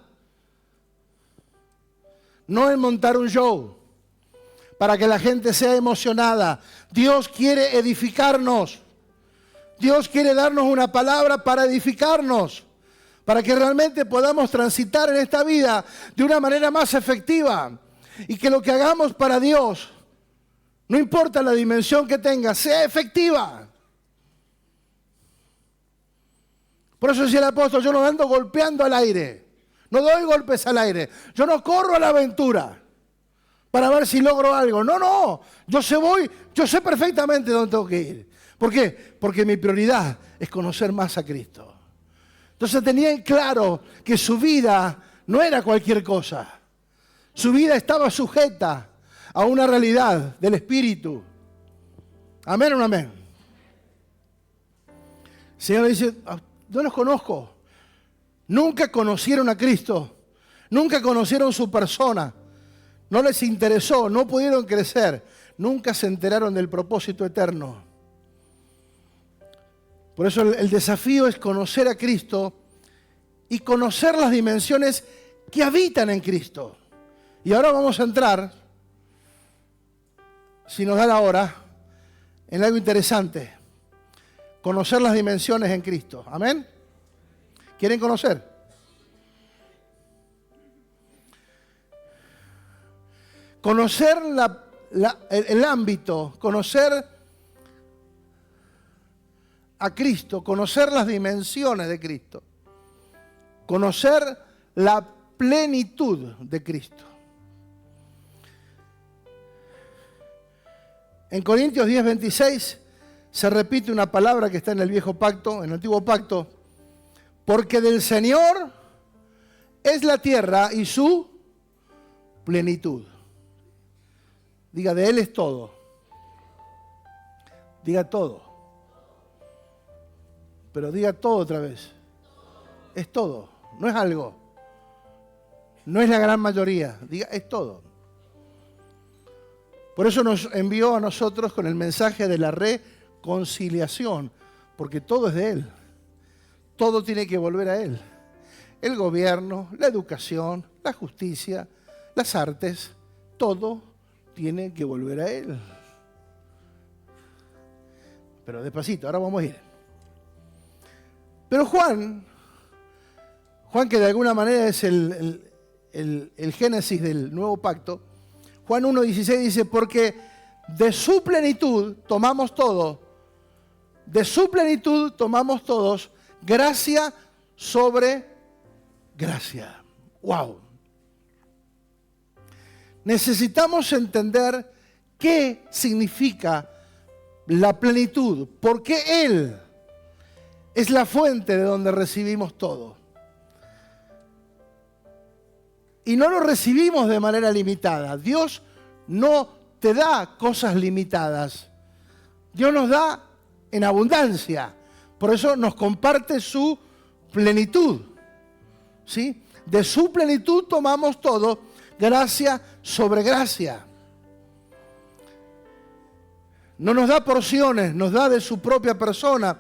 No es montar un show para que la gente sea emocionada. Dios quiere edificarnos. Dios quiere darnos una palabra para edificarnos, para que realmente podamos transitar en esta vida de una manera más efectiva y que lo que hagamos para Dios, no importa la dimensión que tenga, sea efectiva. Por eso decía el apóstol, yo no ando golpeando al aire, no doy golpes al aire, yo no corro a la aventura para ver si logro algo. No, yo sé perfectamente dónde tengo que ir. ¿Por qué? Porque mi prioridad es conocer más a Cristo. Entonces tenían claro que su vida no era cualquier cosa. Su vida estaba sujeta a una realidad del Espíritu. Amén o no amén. El Señor dice, no los conozco. Nunca conocieron a Cristo. Nunca conocieron su persona. No les interesó, no pudieron crecer. Nunca se enteraron del propósito eterno. Por eso el desafío es conocer a Cristo y conocer las dimensiones que habitan en Cristo. Y ahora vamos a entrar, si nos da la hora, en algo interesante. Conocer las dimensiones en Cristo. ¿Amén? ¿Quieren conocer? Conocer el ámbito, conocer a Cristo, conocer las dimensiones de Cristo, conocer la plenitud de Cristo. En Corintios 10:26 se repite una palabra que está en el viejo pacto, en el antiguo pacto, porque del Señor es la tierra y su plenitud. Diga, de Él es todo. Diga todo. Pero diga todo otra vez. Es todo, no es algo. No es la gran mayoría, diga, es todo. Por eso nos envió a nosotros con el mensaje de la reconciliación, porque todo es de Él. Todo tiene que volver a Él. El gobierno, la educación, la justicia, las artes, todo tiene que volver a Él. Pero despacito, ahora vamos a ir. Pero Juan que de alguna manera es el génesis del nuevo pacto, Juan 1:16 dice, porque de su plenitud tomamos todo, de su plenitud tomamos todos, gracia sobre gracia. ¡Wow! Necesitamos entender qué significa la plenitud, porque Él es la fuente de donde recibimos todo. Y no lo recibimos de manera limitada. Dios no te da cosas limitadas. Dios nos da en abundancia. Por eso nos comparte su plenitud. ¿Sí? De su plenitud tomamos todo, gracia sobre gracia. No nos da porciones, nos da de su propia persona.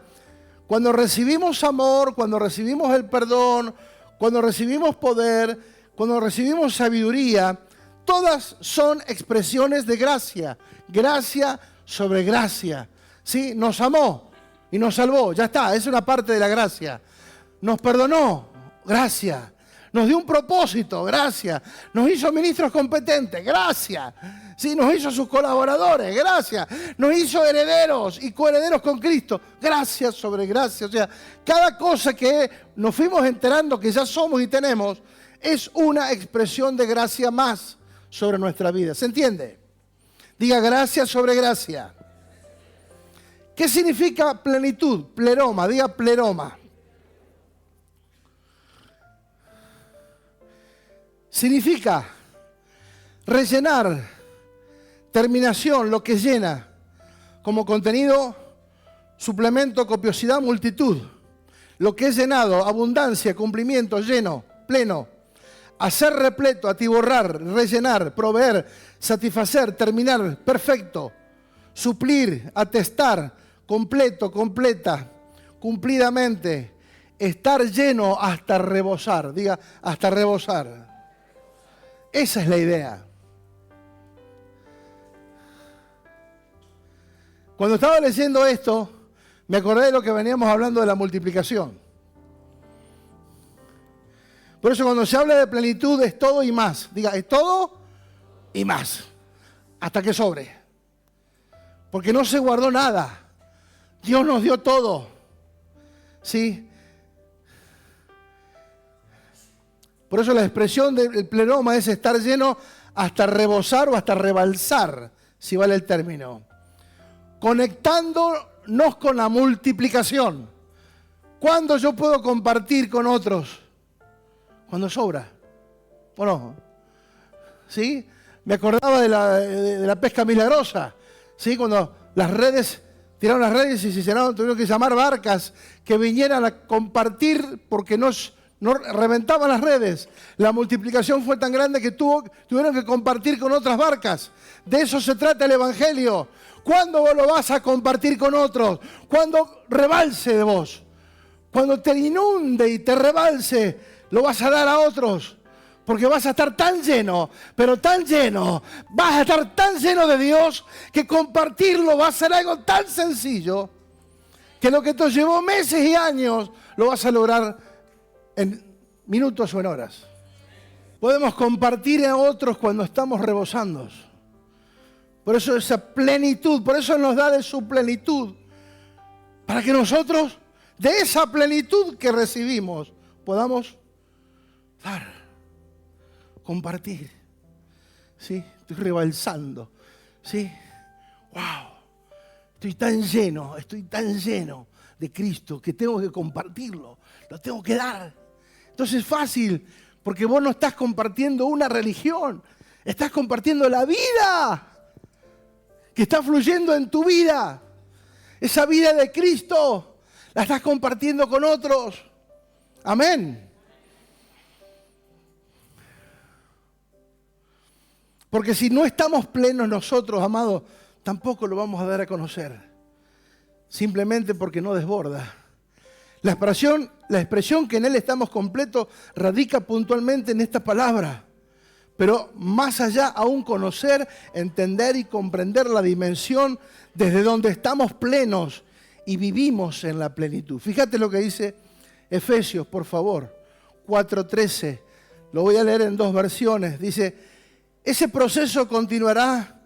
Cuando recibimos amor, cuando recibimos el perdón, cuando recibimos poder, cuando recibimos sabiduría, todas son expresiones de gracia. Gracia sobre gracia. ¿Sí? Nos amó y nos salvó. Ya está, es una parte de la gracia. Nos perdonó. Gracia. Nos dio un propósito. Gracia. Nos hizo ministros competentes. Gracia. ¿Sí? Nos hizo sus colaboradores. Gracia. Nos hizo herederos y coherederos con Cristo. Gracia sobre gracia. O sea, cada cosa que nos fuimos enterando que ya somos y tenemos es una expresión de gracia más sobre nuestra vida. ¿Se entiende? Diga gracia sobre gracia. ¿Qué significa plenitud? Pleroma, diga pleroma. Significa rellenar, terminación, lo que llena. Como contenido, suplemento, copiosidad, multitud. Lo que es llenado, abundancia, cumplimiento, lleno, pleno. Hacer repleto, atiborrar, rellenar, proveer, satisfacer, terminar, perfecto. Suplir, atestar, completo, completa, cumplidamente, estar lleno hasta rebosar. Diga, hasta rebosar. Esa es la idea. Cuando estaba leyendo esto, me acordé de lo que veníamos hablando de la multiplicación. Por eso cuando se habla de plenitud es todo y más. Diga, es todo y más. Hasta que sobre. Porque no se guardó nada. Dios nos dio todo. ¿Sí? Por eso la expresión del pleroma es estar lleno hasta rebosar o hasta rebalsar, si vale el término. Conectándonos con la multiplicación. ¿Cuándo yo puedo compartir con otros? Cuando sobra. ¿O no? ¿Sí? Me acordaba de la pesca milagrosa. ¿Sí? Cuando las redes... Tiraron las redes y se llenaron, tuvieron que llamar barcas que vinieran a compartir porque no reventaban las redes. La multiplicación fue tan grande que tuvieron que compartir con otras barcas. De eso se trata el Evangelio. ¿Cuándo vos lo vas a compartir con otros? Cuando rebalse de vos. Cuando te inunde y te rebalse, lo vas a dar a otros. Porque vas a estar tan lleno, pero tan lleno, vas a estar tan lleno de Dios que compartirlo va a ser algo tan sencillo que lo que te llevó meses y años lo vas a lograr en minutos o en horas. Podemos compartir a otros cuando estamos rebosando. Por eso esa plenitud, por eso nos da de su plenitud, para que nosotros de esa plenitud que recibimos podamos dar. Compartir, ¿sí? Estoy rebalsando, ¿sí? ¡Wow! Estoy tan lleno de Cristo que tengo que compartirlo, lo tengo que dar. Entonces es fácil, porque vos no estás compartiendo una religión, estás compartiendo la vida que está fluyendo en tu vida. Esa vida de Cristo la estás compartiendo con otros. Amén. Porque si no estamos plenos nosotros, amados, tampoco lo vamos a dar a conocer. Simplemente porque no desborda. La expresión que en Él estamos completos radica puntualmente en esta palabra. Pero más allá aún conocer, entender y comprender la dimensión desde donde estamos plenos y vivimos en la plenitud. Fíjate lo que dice Efesios, por favor, 4:13. Lo voy a leer en dos versiones. Dice... Ese proceso continuará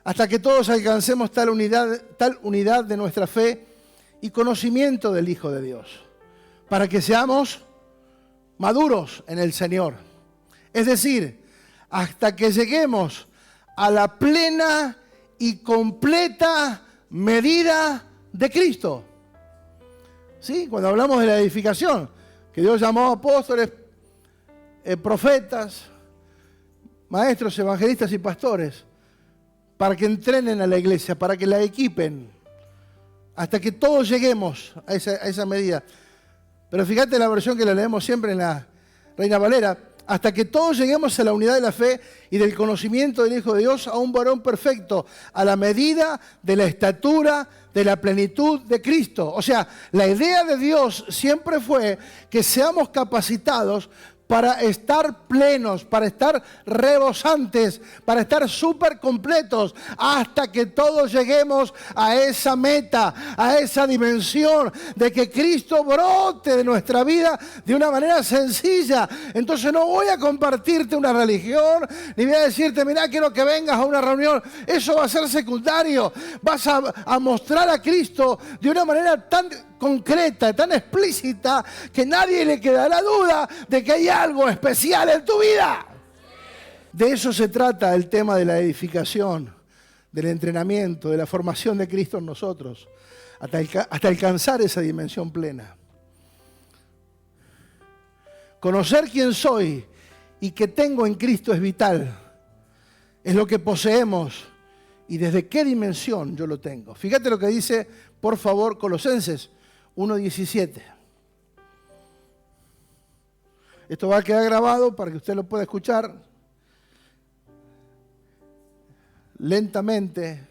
hasta que todos alcancemos tal unidad de nuestra fe y conocimiento del Hijo de Dios, para que seamos maduros en el Señor. Es decir, hasta que lleguemos a la plena y completa medida de Cristo. ¿Sí? Cuando hablamos de la edificación, que Dios llamó a apóstoles, profetas, maestros, evangelistas y pastores, para que entrenen a la iglesia, para que la equipen, hasta que todos lleguemos a esa medida. Pero fíjate la versión que la leemos siempre en la Reina Valera, hasta que todos lleguemos a la unidad de la fe y del conocimiento del Hijo de Dios, a un varón perfecto, a la medida de la estatura de la plenitud de Cristo. O sea, la idea de Dios siempre fue que seamos capacitados para estar plenos, para estar rebosantes, para estar súper completos, hasta que todos lleguemos a esa meta, a esa dimensión de que Cristo brote de nuestra vida de una manera sencilla. Entonces no voy a compartirte una religión, ni voy a decirte, mirá, quiero que vengas a una reunión. Eso va a ser secundario. Vas a mostrar a Cristo de una manera tan concreta, tan explícita, que nadie le quedará duda de que hay algo especial en tu vida. De eso se trata el tema de la edificación, del entrenamiento, de la formación de Cristo en nosotros, hasta alcanzar esa dimensión plena. Conocer quién soy y qué tengo en Cristo es vital. Es lo que poseemos y desde qué dimensión yo lo tengo. Fíjate lo que dice, por favor, Colosenses 1:17. Esto va a quedar grabado para que usted lo pueda escuchar lentamente,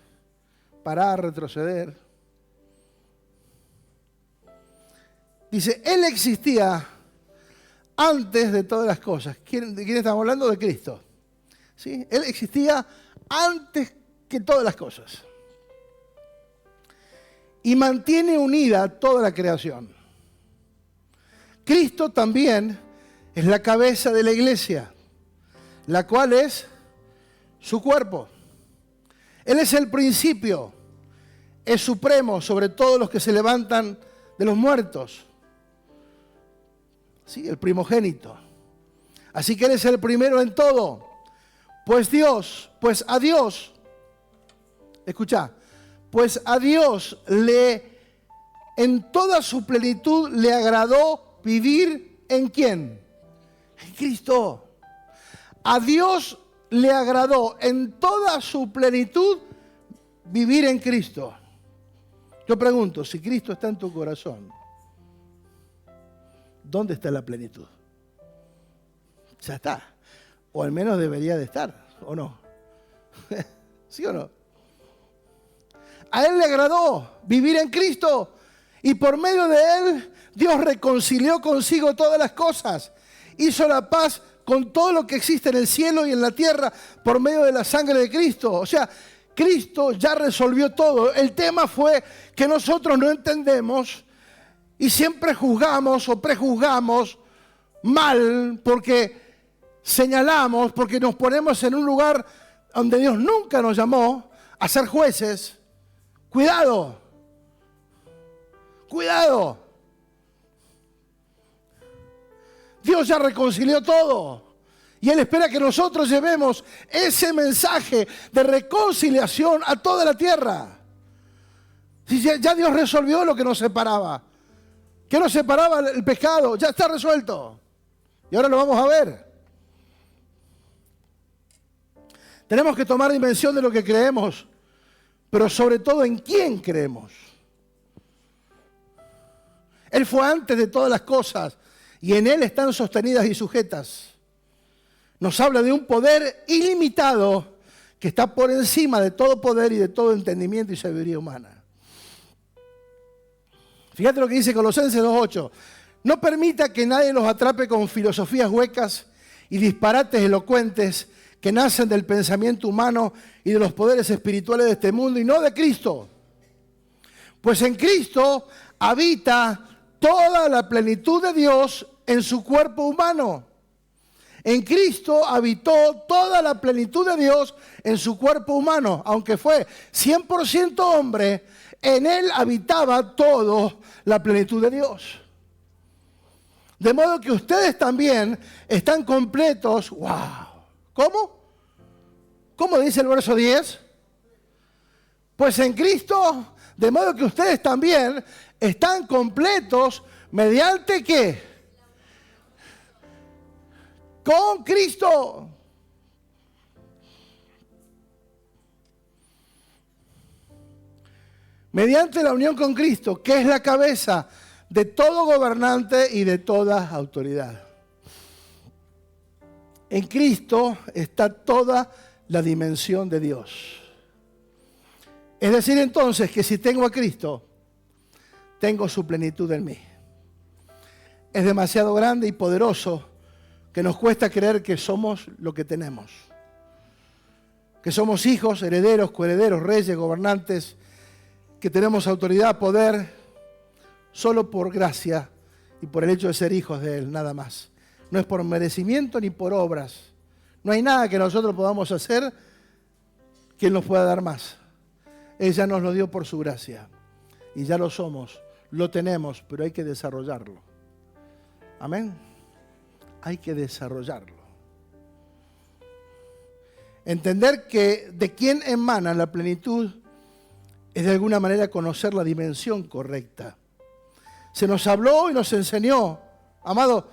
parar, retroceder. Dice, Él existía antes de todas las cosas. ¿De quién estamos hablando? De Cristo. ¿Sí? Él existía antes que todas las cosas. Y mantiene unida toda la creación. Cristo también es la cabeza de la iglesia, la cual es su cuerpo. Él es el principio, es supremo sobre todos los que se levantan de los muertos. Sí, el primogénito. Así que Él es el primero en todo. Pues a Dios, escucha, pues a Dios en toda su plenitud le agradó vivir ¿en quién? En Cristo. A Dios le agradó en toda su plenitud vivir en Cristo. Yo pregunto, si Cristo está en tu corazón, ¿dónde está la plenitud? Ya está. O al menos debería de estar, ¿o no? ¿Sí o no? A Él le agradó vivir en Cristo y por medio de Él Dios reconcilió consigo todas las cosas. Hizo la paz con todo lo que existe en el cielo y en la tierra por medio de la sangre de Cristo. O sea, Cristo ya resolvió todo. El tema fue que nosotros no entendemos y siempre juzgamos o prejuzgamos mal porque señalamos, porque nos ponemos en un lugar donde Dios nunca nos llamó a ser jueces. Cuidado, cuidado. Dios ya reconcilió todo y Él espera que nosotros llevemos ese mensaje de reconciliación a toda la tierra. Si ya Dios resolvió lo que nos separaba, que nos separaba el pecado, ya está resuelto. Y ahora lo vamos a ver. Tenemos que tomar dimensión de lo que creemos, pero sobre todo en quién creemos. Él fue antes de todas las cosas y en Él están sostenidas y sujetas. Nos habla de un poder ilimitado que está por encima de todo poder y de todo entendimiento y sabiduría humana. Fíjate lo que dice Colosenses 2:8. No permita que nadie los atrape con filosofías huecas y disparates elocuentes que nacen del pensamiento humano y de los poderes espirituales de este mundo y no de Cristo. Pues en Cristo habita toda la plenitud de Dios en su cuerpo humano. En Cristo habitó toda la plenitud de Dios en su cuerpo humano. Aunque fue 100% hombre, en Él habitaba toda la plenitud de Dios. De modo que ustedes también están completos. ¡Wow! ¿Cómo? ¿Cómo dice el verso 10? Pues en Cristo, de modo que ustedes también están completos mediante ¿qué? Con Cristo. Mediante la unión con Cristo, que es la cabeza de todo gobernante y de toda autoridad. En Cristo está toda la dimensión de Dios. Es decir, entonces, que si tengo a Cristo, tengo su plenitud en mí. Es demasiado grande y poderoso que nos cuesta creer que somos lo que tenemos. Que somos hijos, herederos, coherederos, reyes, gobernantes, que tenemos autoridad, poder, solo por gracia y por el hecho de ser hijos de Él, nada más. No es por merecimiento ni por obras. No hay nada que nosotros podamos hacer que Él nos pueda dar más. Él ya nos lo dio por su gracia. Y ya lo somos, lo tenemos, pero hay que desarrollarlo. Amén. Hay que desarrollarlo. Entender que de quién emana la plenitud es de alguna manera conocer la dimensión correcta. Se nos habló y nos enseñó, amado,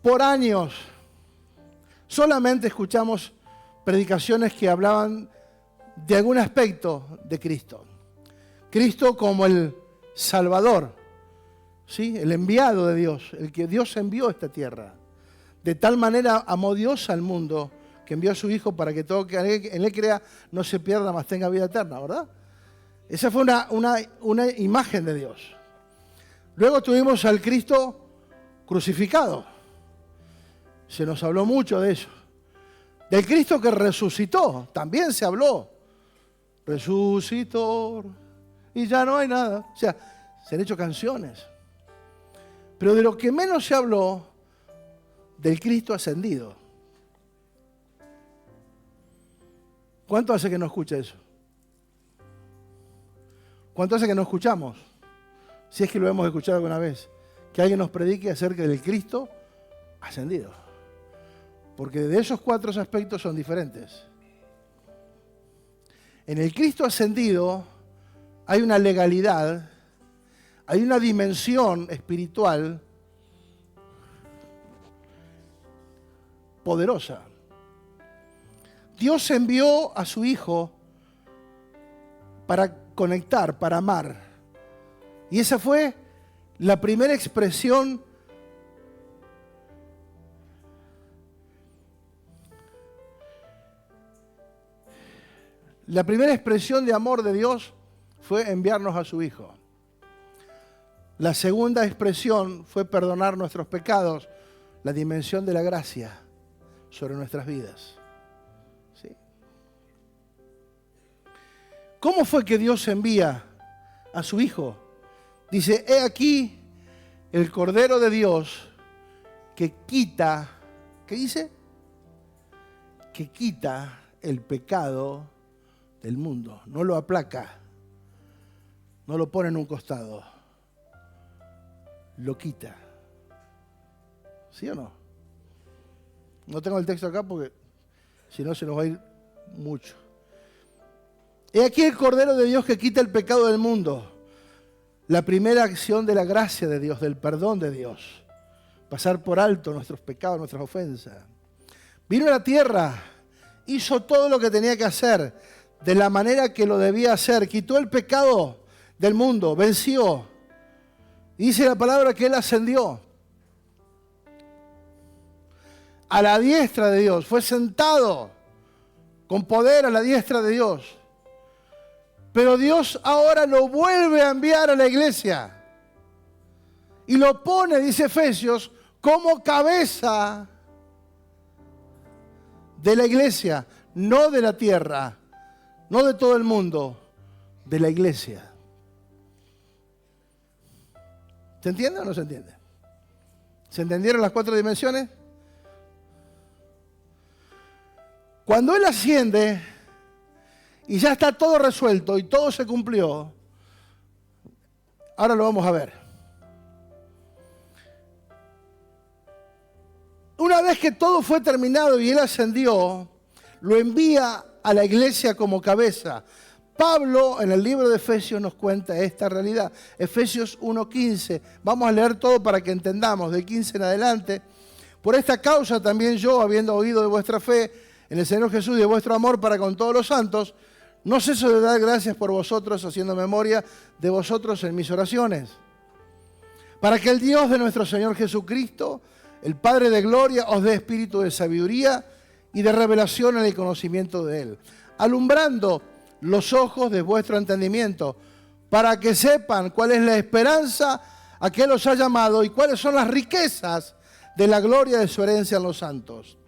por años. Solamente escuchamos predicaciones que hablaban de algún aspecto de Cristo. Cristo como el Salvador, ¿sí? El enviado de Dios, el que Dios envió a esta tierra. De tal manera amó Dios al mundo que envió a su Hijo para que todo que en Él crea no se pierda, mas tenga vida eterna, ¿verdad? Esa fue una imagen de Dios. Luego tuvimos al Cristo crucificado. Se nos habló mucho de eso. Del Cristo que resucitó, también se habló. Resucitó y ya no hay nada. O sea, se han hecho canciones. Pero de lo que menos se habló, del Cristo ascendido. ¿Cuánto hace que no escucha eso? ¿Cuánto hace que no escuchamos? Si es que lo hemos escuchado alguna vez. Que alguien nos predique acerca del Cristo ascendido. Porque de esos 4 aspectos son diferentes. En el Cristo ascendido hay una legalidad, hay una dimensión espiritual poderosa. Dios envió a su Hijo para conectar, para amar. Y esa fue la primera expresión de amor de Dios fue enviarnos a su Hijo. La segunda expresión fue perdonar nuestros pecados, la dimensión de la gracia sobre nuestras vidas. ¿Sí? ¿Cómo fue que Dios envía a su Hijo? Dice, he aquí el Cordero de Dios que quita, ¿qué dice? Que quita el pecado del mundo. No lo aplaca, no lo pone en un costado, lo quita. ¿Sí o no? No tengo el texto acá porque si no se nos va a ir mucho. He aquí el Cordero de Dios que quita el pecado del mundo. La primera acción de la gracia de Dios, del perdón de Dios. Pasar por alto nuestros pecados, nuestras ofensas. Vino a la tierra, hizo todo lo que tenía que hacer, de la manera que lo debía hacer. Quitó el pecado del mundo, venció. Dice la palabra que Él ascendió a la diestra de Dios. Fue sentado con poder a la diestra de Dios. Pero Dios ahora lo vuelve a enviar a la iglesia. Y lo pone, dice Efesios, como cabeza de la iglesia. No de la tierra, no de todo el mundo, de la iglesia. ¿Se entiende o no se entiende? ¿Se entendieron las 4 dimensiones? Cuando Él asciende y ya está todo resuelto y todo se cumplió, ahora lo vamos a ver. Una vez que todo fue terminado y Él ascendió, lo envía a la iglesia como cabeza. Pablo en el libro de Efesios nos cuenta esta realidad. Efesios 1:15. Vamos a leer todo para que entendamos, del 15 en adelante. Por esta causa también yo, habiendo oído de vuestra fe en el Señor Jesús y de vuestro amor para con todos los santos, no ceso de dar gracias por vosotros, haciendo memoria de vosotros en mis oraciones. Para que el Dios de nuestro Señor Jesucristo, el Padre de gloria, os dé espíritu de sabiduría y de revelación en el conocimiento de Él, alumbrando los ojos de vuestro entendimiento, para que sepan cuál es la esperanza a que Él os ha llamado y cuáles son las riquezas de la gloria de su herencia en los santos,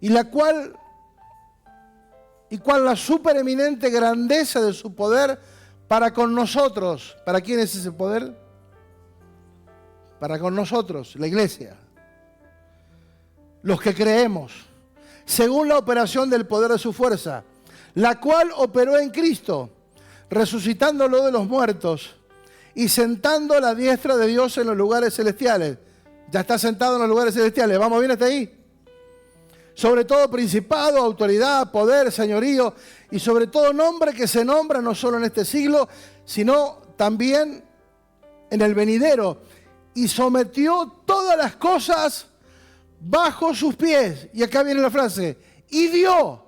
y cuál la supereminente grandeza de su poder para con nosotros. ¿Para quién es ese poder? Para con nosotros, la iglesia, los que creemos, según la operación del poder de su fuerza, la cual operó en Cristo, resucitándolo de los muertos y sentando a la diestra de Dios en los lugares celestiales. Ya está sentado en los lugares celestiales. ¿Vamos bien hasta ahí? Sobre todo principado, autoridad, poder, señorío y sobre todo nombre que se nombra no solo en este siglo, sino también en el venidero. Y sometió todas las cosas bajo sus pies. Y acá viene la frase, y dio,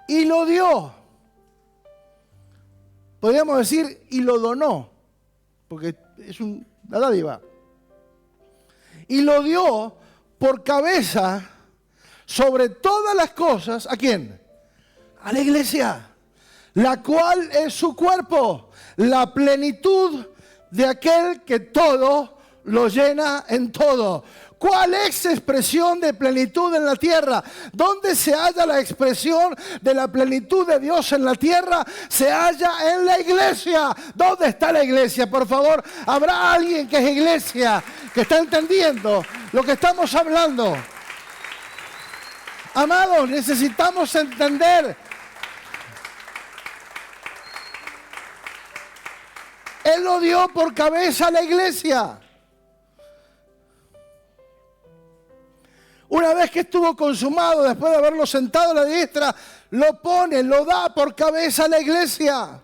y lo dio. Podríamos decir, y lo donó, porque es una dádiva. Y lo dio por cabeza sobre todas las cosas. ¿A quién? A la iglesia, la cual es su cuerpo, la plenitud de aquel que todo lo llena en todo. ¿Cuál es expresión de plenitud en la tierra? ¿Dónde se halla la expresión de la plenitud de Dios en la tierra? Se halla en la iglesia. ¿Dónde está la iglesia? Por favor, ¿habrá alguien que es iglesia, que está entendiendo lo que estamos hablando? Amados, necesitamos entender. Él lo dio por cabeza a la iglesia. Una vez que estuvo consumado, después de haberlo sentado a la diestra, lo pone, lo da por cabeza a la iglesia.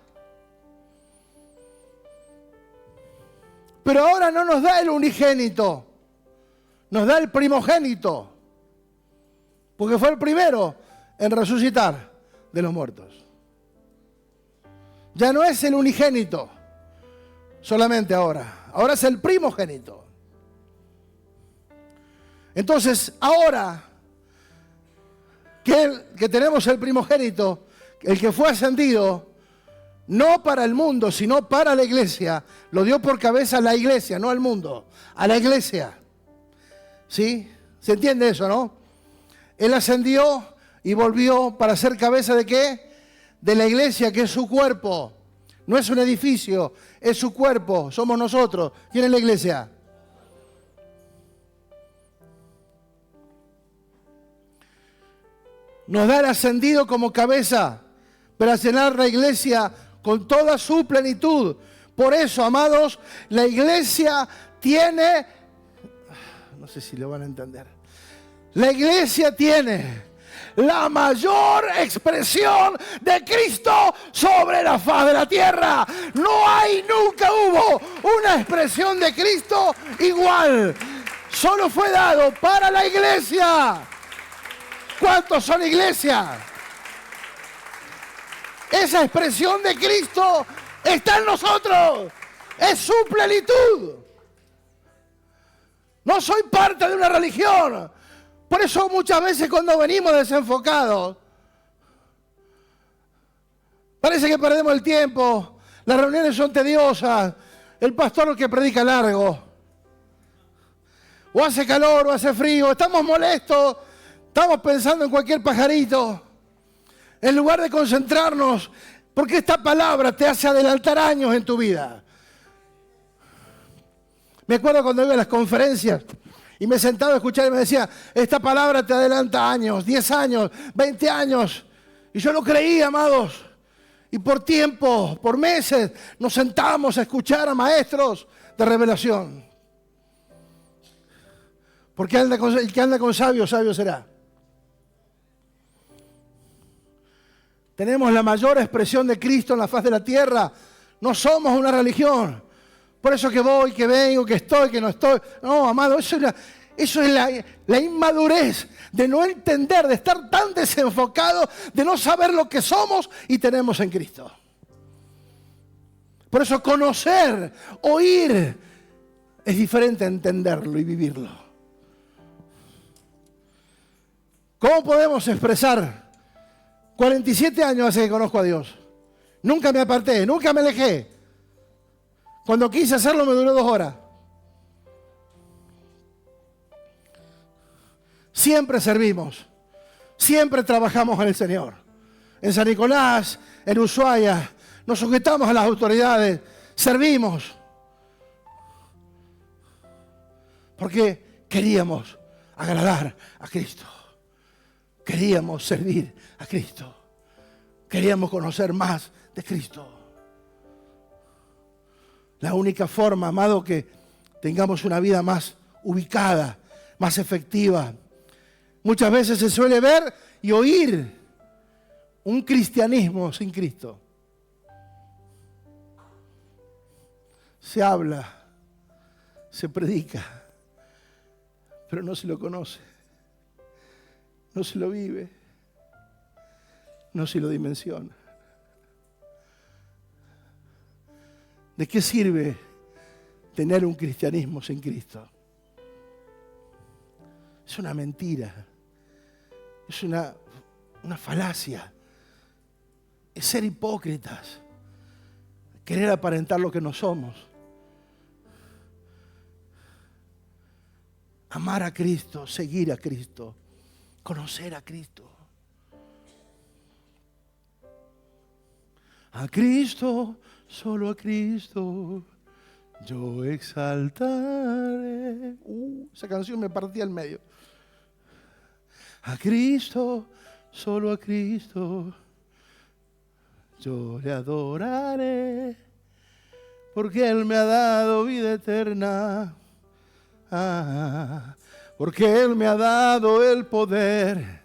Pero ahora no nos da el unigénito, nos da el primogénito, porque fue el primero en resucitar de los muertos. Ya no es el unigénito solamente ahora es el primogénito. Entonces, ahora que tenemos el primogénito, el que fue ascendido, no para el mundo, sino para la iglesia, lo dio por cabeza a la iglesia, no al mundo, a la iglesia. ¿Sí? ¿Se entiende eso, no? Él ascendió y volvió para ser cabeza ¿de qué? De la iglesia, que es su cuerpo. No es un edificio, es su cuerpo, somos nosotros. ¿Quién es la iglesia? Nos da el ascendido como cabeza para llenar la iglesia con toda su plenitud. Por eso, amados, la iglesia tiene, no sé si lo van a entender, la iglesia tiene la mayor expresión de Cristo sobre la faz de la tierra. Nunca hubo una expresión de Cristo igual. Solo fue dado para la iglesia. ¿Cuántos son iglesia? Esa expresión de Cristo está en nosotros. Es su plenitud. No soy parte de una religión. Por eso muchas veces cuando venimos desenfocados, parece que perdemos el tiempo. Las reuniones son tediosas. El pastor que predica largo. O hace calor o hace frío. Estamos molestos. Estamos pensando en cualquier pajarito, en lugar de concentrarnos, porque esta palabra te hace adelantar años en tu vida. Me acuerdo cuando iba a las conferencias y me sentaba a escuchar y me decía, esta palabra te adelanta años, 10 años, 20 años. Y yo no creía, amados. Y por tiempo, por meses, nos sentábamos a escuchar a maestros de revelación. Porque el que anda con sabios, sabio será. Tenemos la mayor expresión de Cristo en la faz de la tierra. No somos una religión. Por eso que voy, que vengo, que estoy, que no estoy. No, amado, eso es la inmadurez de no entender, de estar tan desenfocado, de no saber lo que somos y tenemos en Cristo. Por eso conocer, oír, es diferente a entenderlo y vivirlo. ¿Cómo podemos expresar? 47 años hace que conozco a Dios. Nunca me aparté, nunca me alejé. Cuando quise hacerlo me duró 2 horas. siempre servimos, siempre trabajamos en el Señor. En San Nicolás, en Ushuaia, nos sujetamos a las autoridades, servimos. Porque queríamos agradar a Cristo. Queríamos servir a Cristo. Queríamos conocer más de Cristo. La única forma, amado, que tengamos una vida más ubicada, más efectiva. Muchas veces se suele ver y oír un cristianismo sin Cristo. Se habla, se predica, pero no se lo conoce, no se lo vive, no se lo dimensiona. ¿De qué sirve tener un cristianismo sin Cristo? Es una mentira, es una falacia, es ser hipócritas, querer aparentar lo que no somos. Amar a Cristo, seguir a Cristo, conocer a Cristo. A Cristo, solo a Cristo, yo exaltaré. Esa canción me partía al medio. A Cristo, solo a Cristo, yo le adoraré, porque Él me ha dado vida eterna. Porque Él me ha dado el poder,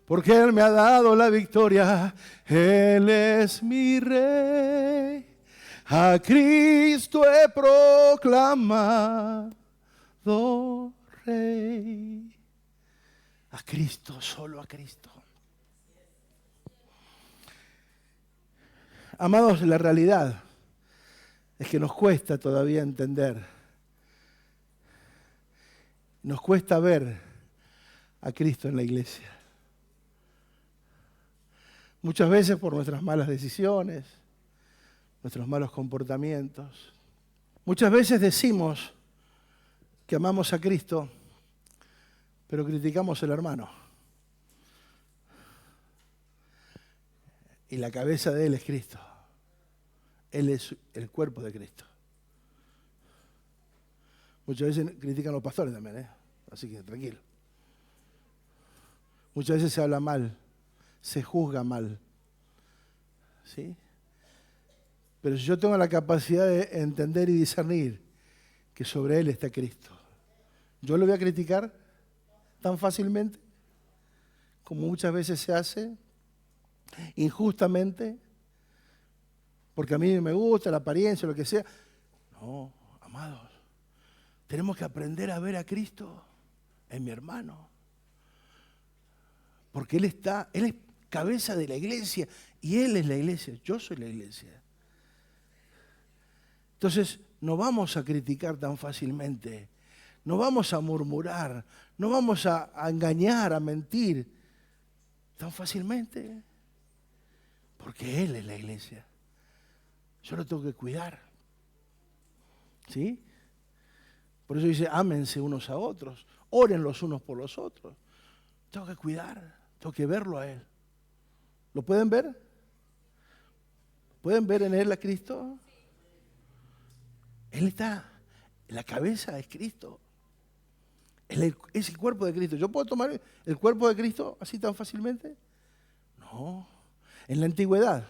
porque Él me ha dado la victoria. Él es mi Rey. A Cristo he proclamado Rey. A Cristo, solo a Cristo. Amados, la realidad es que nos cuesta todavía entender. Nos cuesta ver a Cristo en la iglesia. Muchas veces por nuestras malas decisiones, nuestros malos comportamientos. Muchas veces decimos que amamos a Cristo, pero criticamos al hermano. Y la cabeza de Él es Cristo. Él es el cuerpo de Cristo. Muchas veces critican a los pastores también, así que tranquilo. Muchas veces se habla mal, se juzga mal. ¿Sí? Pero si yo tengo la capacidad de entender y discernir que sobre Él está Cristo, ¿yo lo voy a criticar tan fácilmente como muchas veces se hace? Injustamente, porque a mí me gusta la apariencia, lo que sea. No, amados. Tenemos que aprender a ver a Cristo en mi hermano. Porque Él es cabeza de la iglesia y Él es la iglesia. Yo soy la iglesia. Entonces, no vamos a criticar tan fácilmente. No vamos a murmurar. No vamos a engañar, a mentir tan fácilmente. Porque Él es la iglesia. Yo lo tengo que cuidar. ¿Sí? Por eso dice, ámense unos a otros, oren los unos por los otros. Tengo que cuidar, tengo que verlo a Él. ¿Lo pueden ver? ¿Pueden ver en Él a Cristo? Él está, la cabeza es Cristo. Él es el cuerpo de Cristo. ¿Yo puedo tomar el cuerpo de Cristo así tan fácilmente? No. En la antigüedad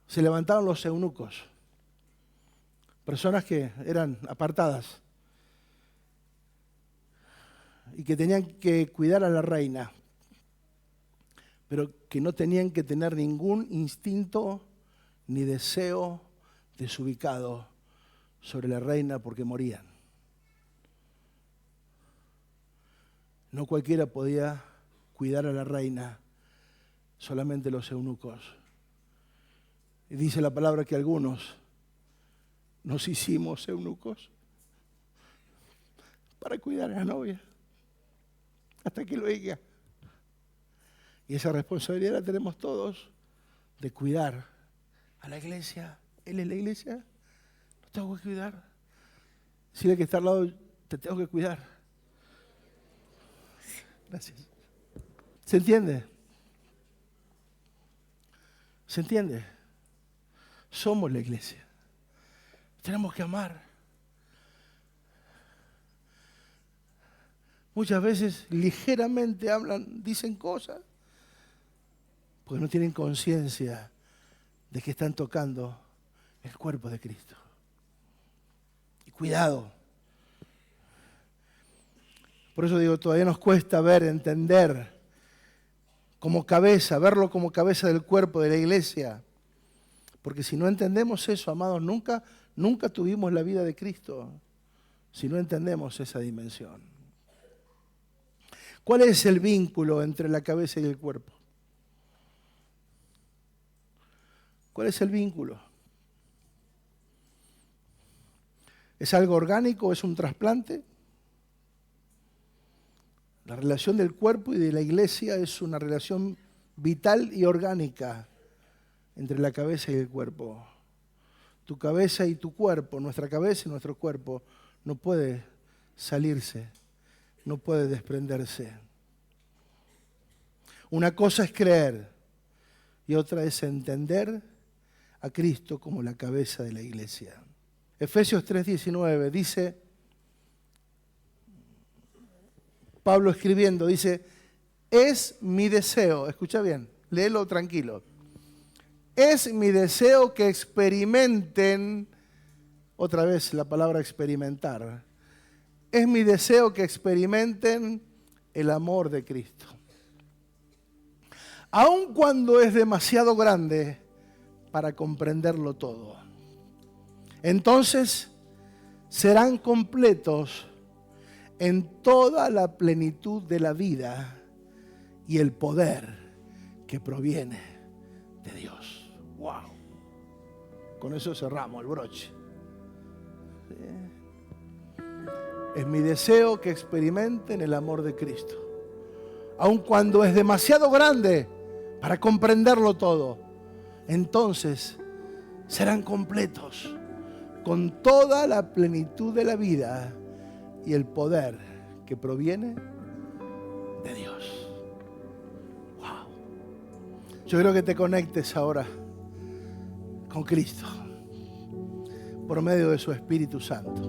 se levantaron los eunucos. Personas que eran apartadas y que tenían que cuidar a la reina, pero que no tenían que tener ningún instinto ni deseo desubicado sobre la reina porque morían. No cualquiera podía cuidar a la reina, solamente los eunucos. Y dice la palabra que algunos nos hicimos eunucos para cuidar a la novia hasta que lo diga. Y esa responsabilidad la tenemos todos de cuidar a la iglesia. Él es la iglesia, lo tengo que cuidar. Si el que está al lado, te tengo que cuidar. Gracias. ¿Se entiende? ¿Se entiende? Somos la iglesia. Tenemos que amar. Muchas veces ligeramente hablan, dicen cosas, porque no tienen conciencia de que están tocando el cuerpo de Cristo. Y cuidado. Por eso digo, todavía nos cuesta ver, entender como cabeza, verlo como cabeza del cuerpo de la iglesia. Porque si no entendemos eso, amados, nunca tuvimos la vida de Cristo. Si no entendemos esa dimensión. ¿Cuál es el vínculo entre la cabeza y el cuerpo? ¿Cuál es el vínculo? ¿Es algo orgánico o es un trasplante? La relación del cuerpo y de la iglesia es una relación vital y orgánica entre la cabeza y el cuerpo. Tu cabeza y tu cuerpo, nuestra cabeza y nuestro cuerpo, no puede salirse, no puede desprenderse. Una cosa es creer y otra es entender a Cristo como la cabeza de la iglesia. Efesios 3:19 dice, Pablo escribiendo, dice, es mi deseo, escucha bien, léelo tranquilo, es mi deseo que experimenten, otra vez la palabra experimentar, es mi deseo que experimenten el amor de Cristo. Aun cuando es demasiado grande para comprenderlo todo. Entonces serán completos en toda la plenitud de la vida y el poder que proviene de Dios. ¡Wow! Con eso cerramos el broche. Es mi deseo que experimenten el amor de Cristo. Aun cuando es demasiado grande para comprenderlo todo, entonces serán completos con toda la plenitud de la vida y el poder que proviene de Dios. Wow. Yo creo que te conectes ahora con Cristo por medio de su Espíritu Santo.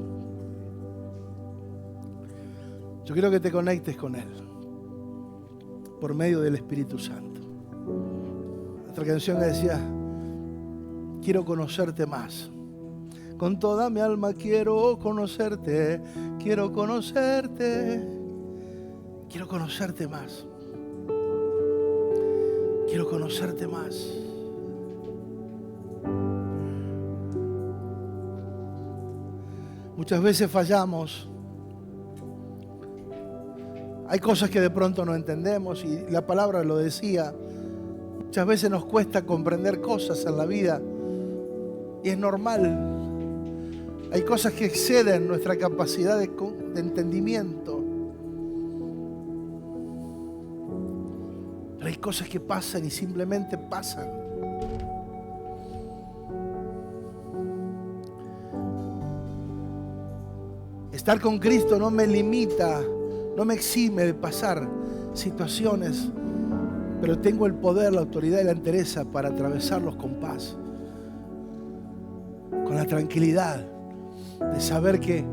Yo quiero que te conectes con Él por medio del Espíritu Santo. Otra canción que decía, quiero conocerte más. Con toda mi alma quiero conocerte, quiero conocerte, quiero conocerte más. Quiero conocerte más. Muchas veces fallamos. Hay cosas que de pronto no entendemos y la palabra lo decía. Muchas veces nos cuesta comprender cosas en la vida y es normal. Hay cosas que exceden nuestra capacidad de entendimiento. Pero hay cosas que pasan y simplemente pasan. Estar con Cristo no me limita, no me exime de pasar situaciones, pero tengo el poder, la autoridad y la entereza para atravesarlos con paz, con la tranquilidad de saber que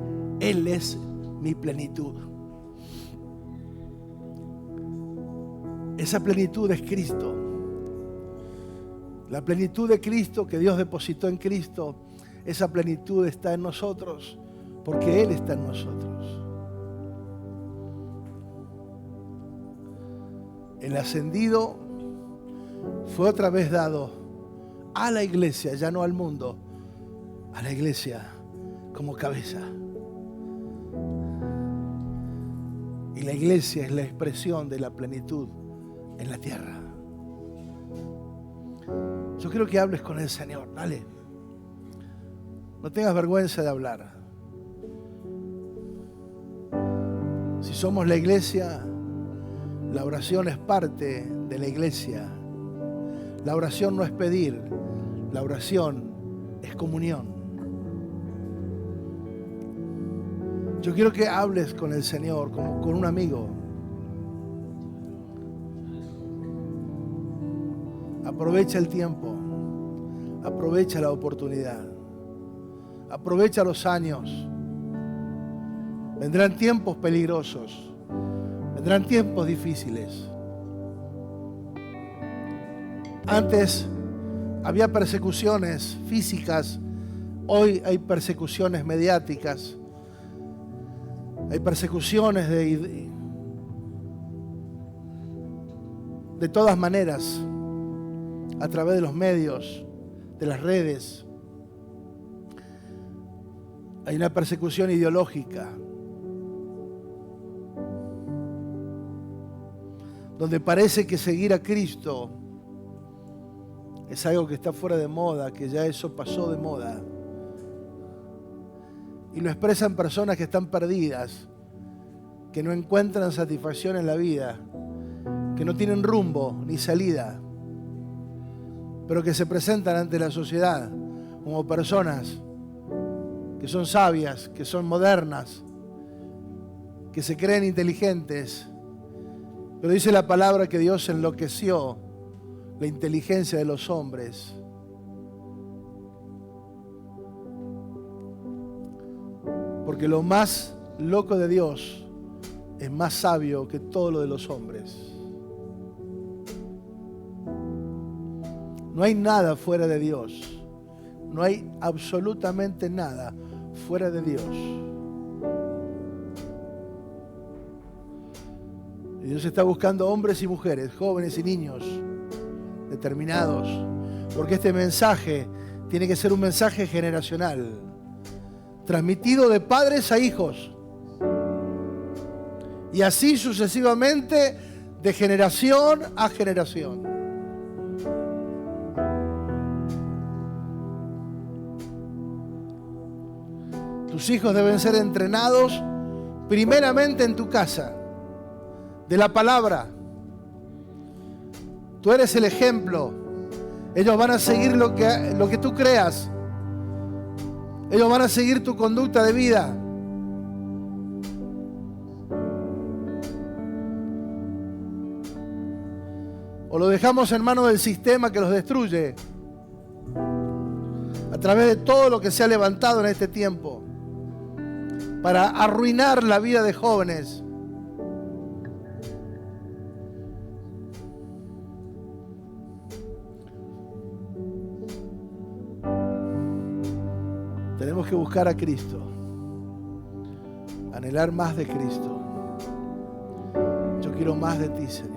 Él es mi plenitud. Esa plenitud es Cristo. La plenitud de Cristo que Dios depositó en Cristo, esa plenitud está en nosotros porque Él está en nosotros. El ascendido fue otra vez dado a la iglesia, ya no al mundo, a la iglesia como cabeza. Y la iglesia es la expresión de la plenitud en la tierra. Yo quiero que hables con el Señor, dale. No tengas vergüenza de hablar. Si somos la iglesia, la oración es parte de la iglesia. La oración no es pedir, la oración es comunión. Yo quiero que hables con el Señor como con un amigo. Aprovecha el tiempo, aprovecha la oportunidad, aprovecha los años. Vendrán tiempos peligrosos, vendrán tiempos difíciles. Antes había persecuciones físicas, hoy hay persecuciones mediáticas, hay persecuciones de todas maneras, a través de los medios, de las redes. Hay una persecución ideológica, donde parece que seguir a Cristo es algo que está fuera de moda, que ya eso pasó de moda. Y lo expresan personas que están perdidas, que no encuentran satisfacción en la vida, que no tienen rumbo ni salida, pero que se presentan ante la sociedad como personas que son sabias, que son modernas, que se creen inteligentes. Pero dice la palabra que Dios enloqueció la inteligencia de los hombres. Porque lo más loco de Dios es más sabio que todo lo de los hombres. No hay nada fuera de Dios. No hay absolutamente nada fuera de Dios. Y Dios está buscando hombres y mujeres, jóvenes y niños, determinados, porque este mensaje tiene que ser un mensaje generacional, transmitido de padres a hijos, y así sucesivamente, de generación a generación. Tus hijos deben ser entrenados primeramente en tu casa, de la palabra. Tú eres el ejemplo. Ellos van a seguir lo que tú creas. Ellos van a seguir tu conducta de vida. O lo dejamos en manos del sistema que los destruye a través de todo lo que se ha levantado en este tiempo para arruinar la vida de jóvenes. Tenemos que buscar a Cristo, anhelar más de Cristo. Yo quiero más de ti, Señor.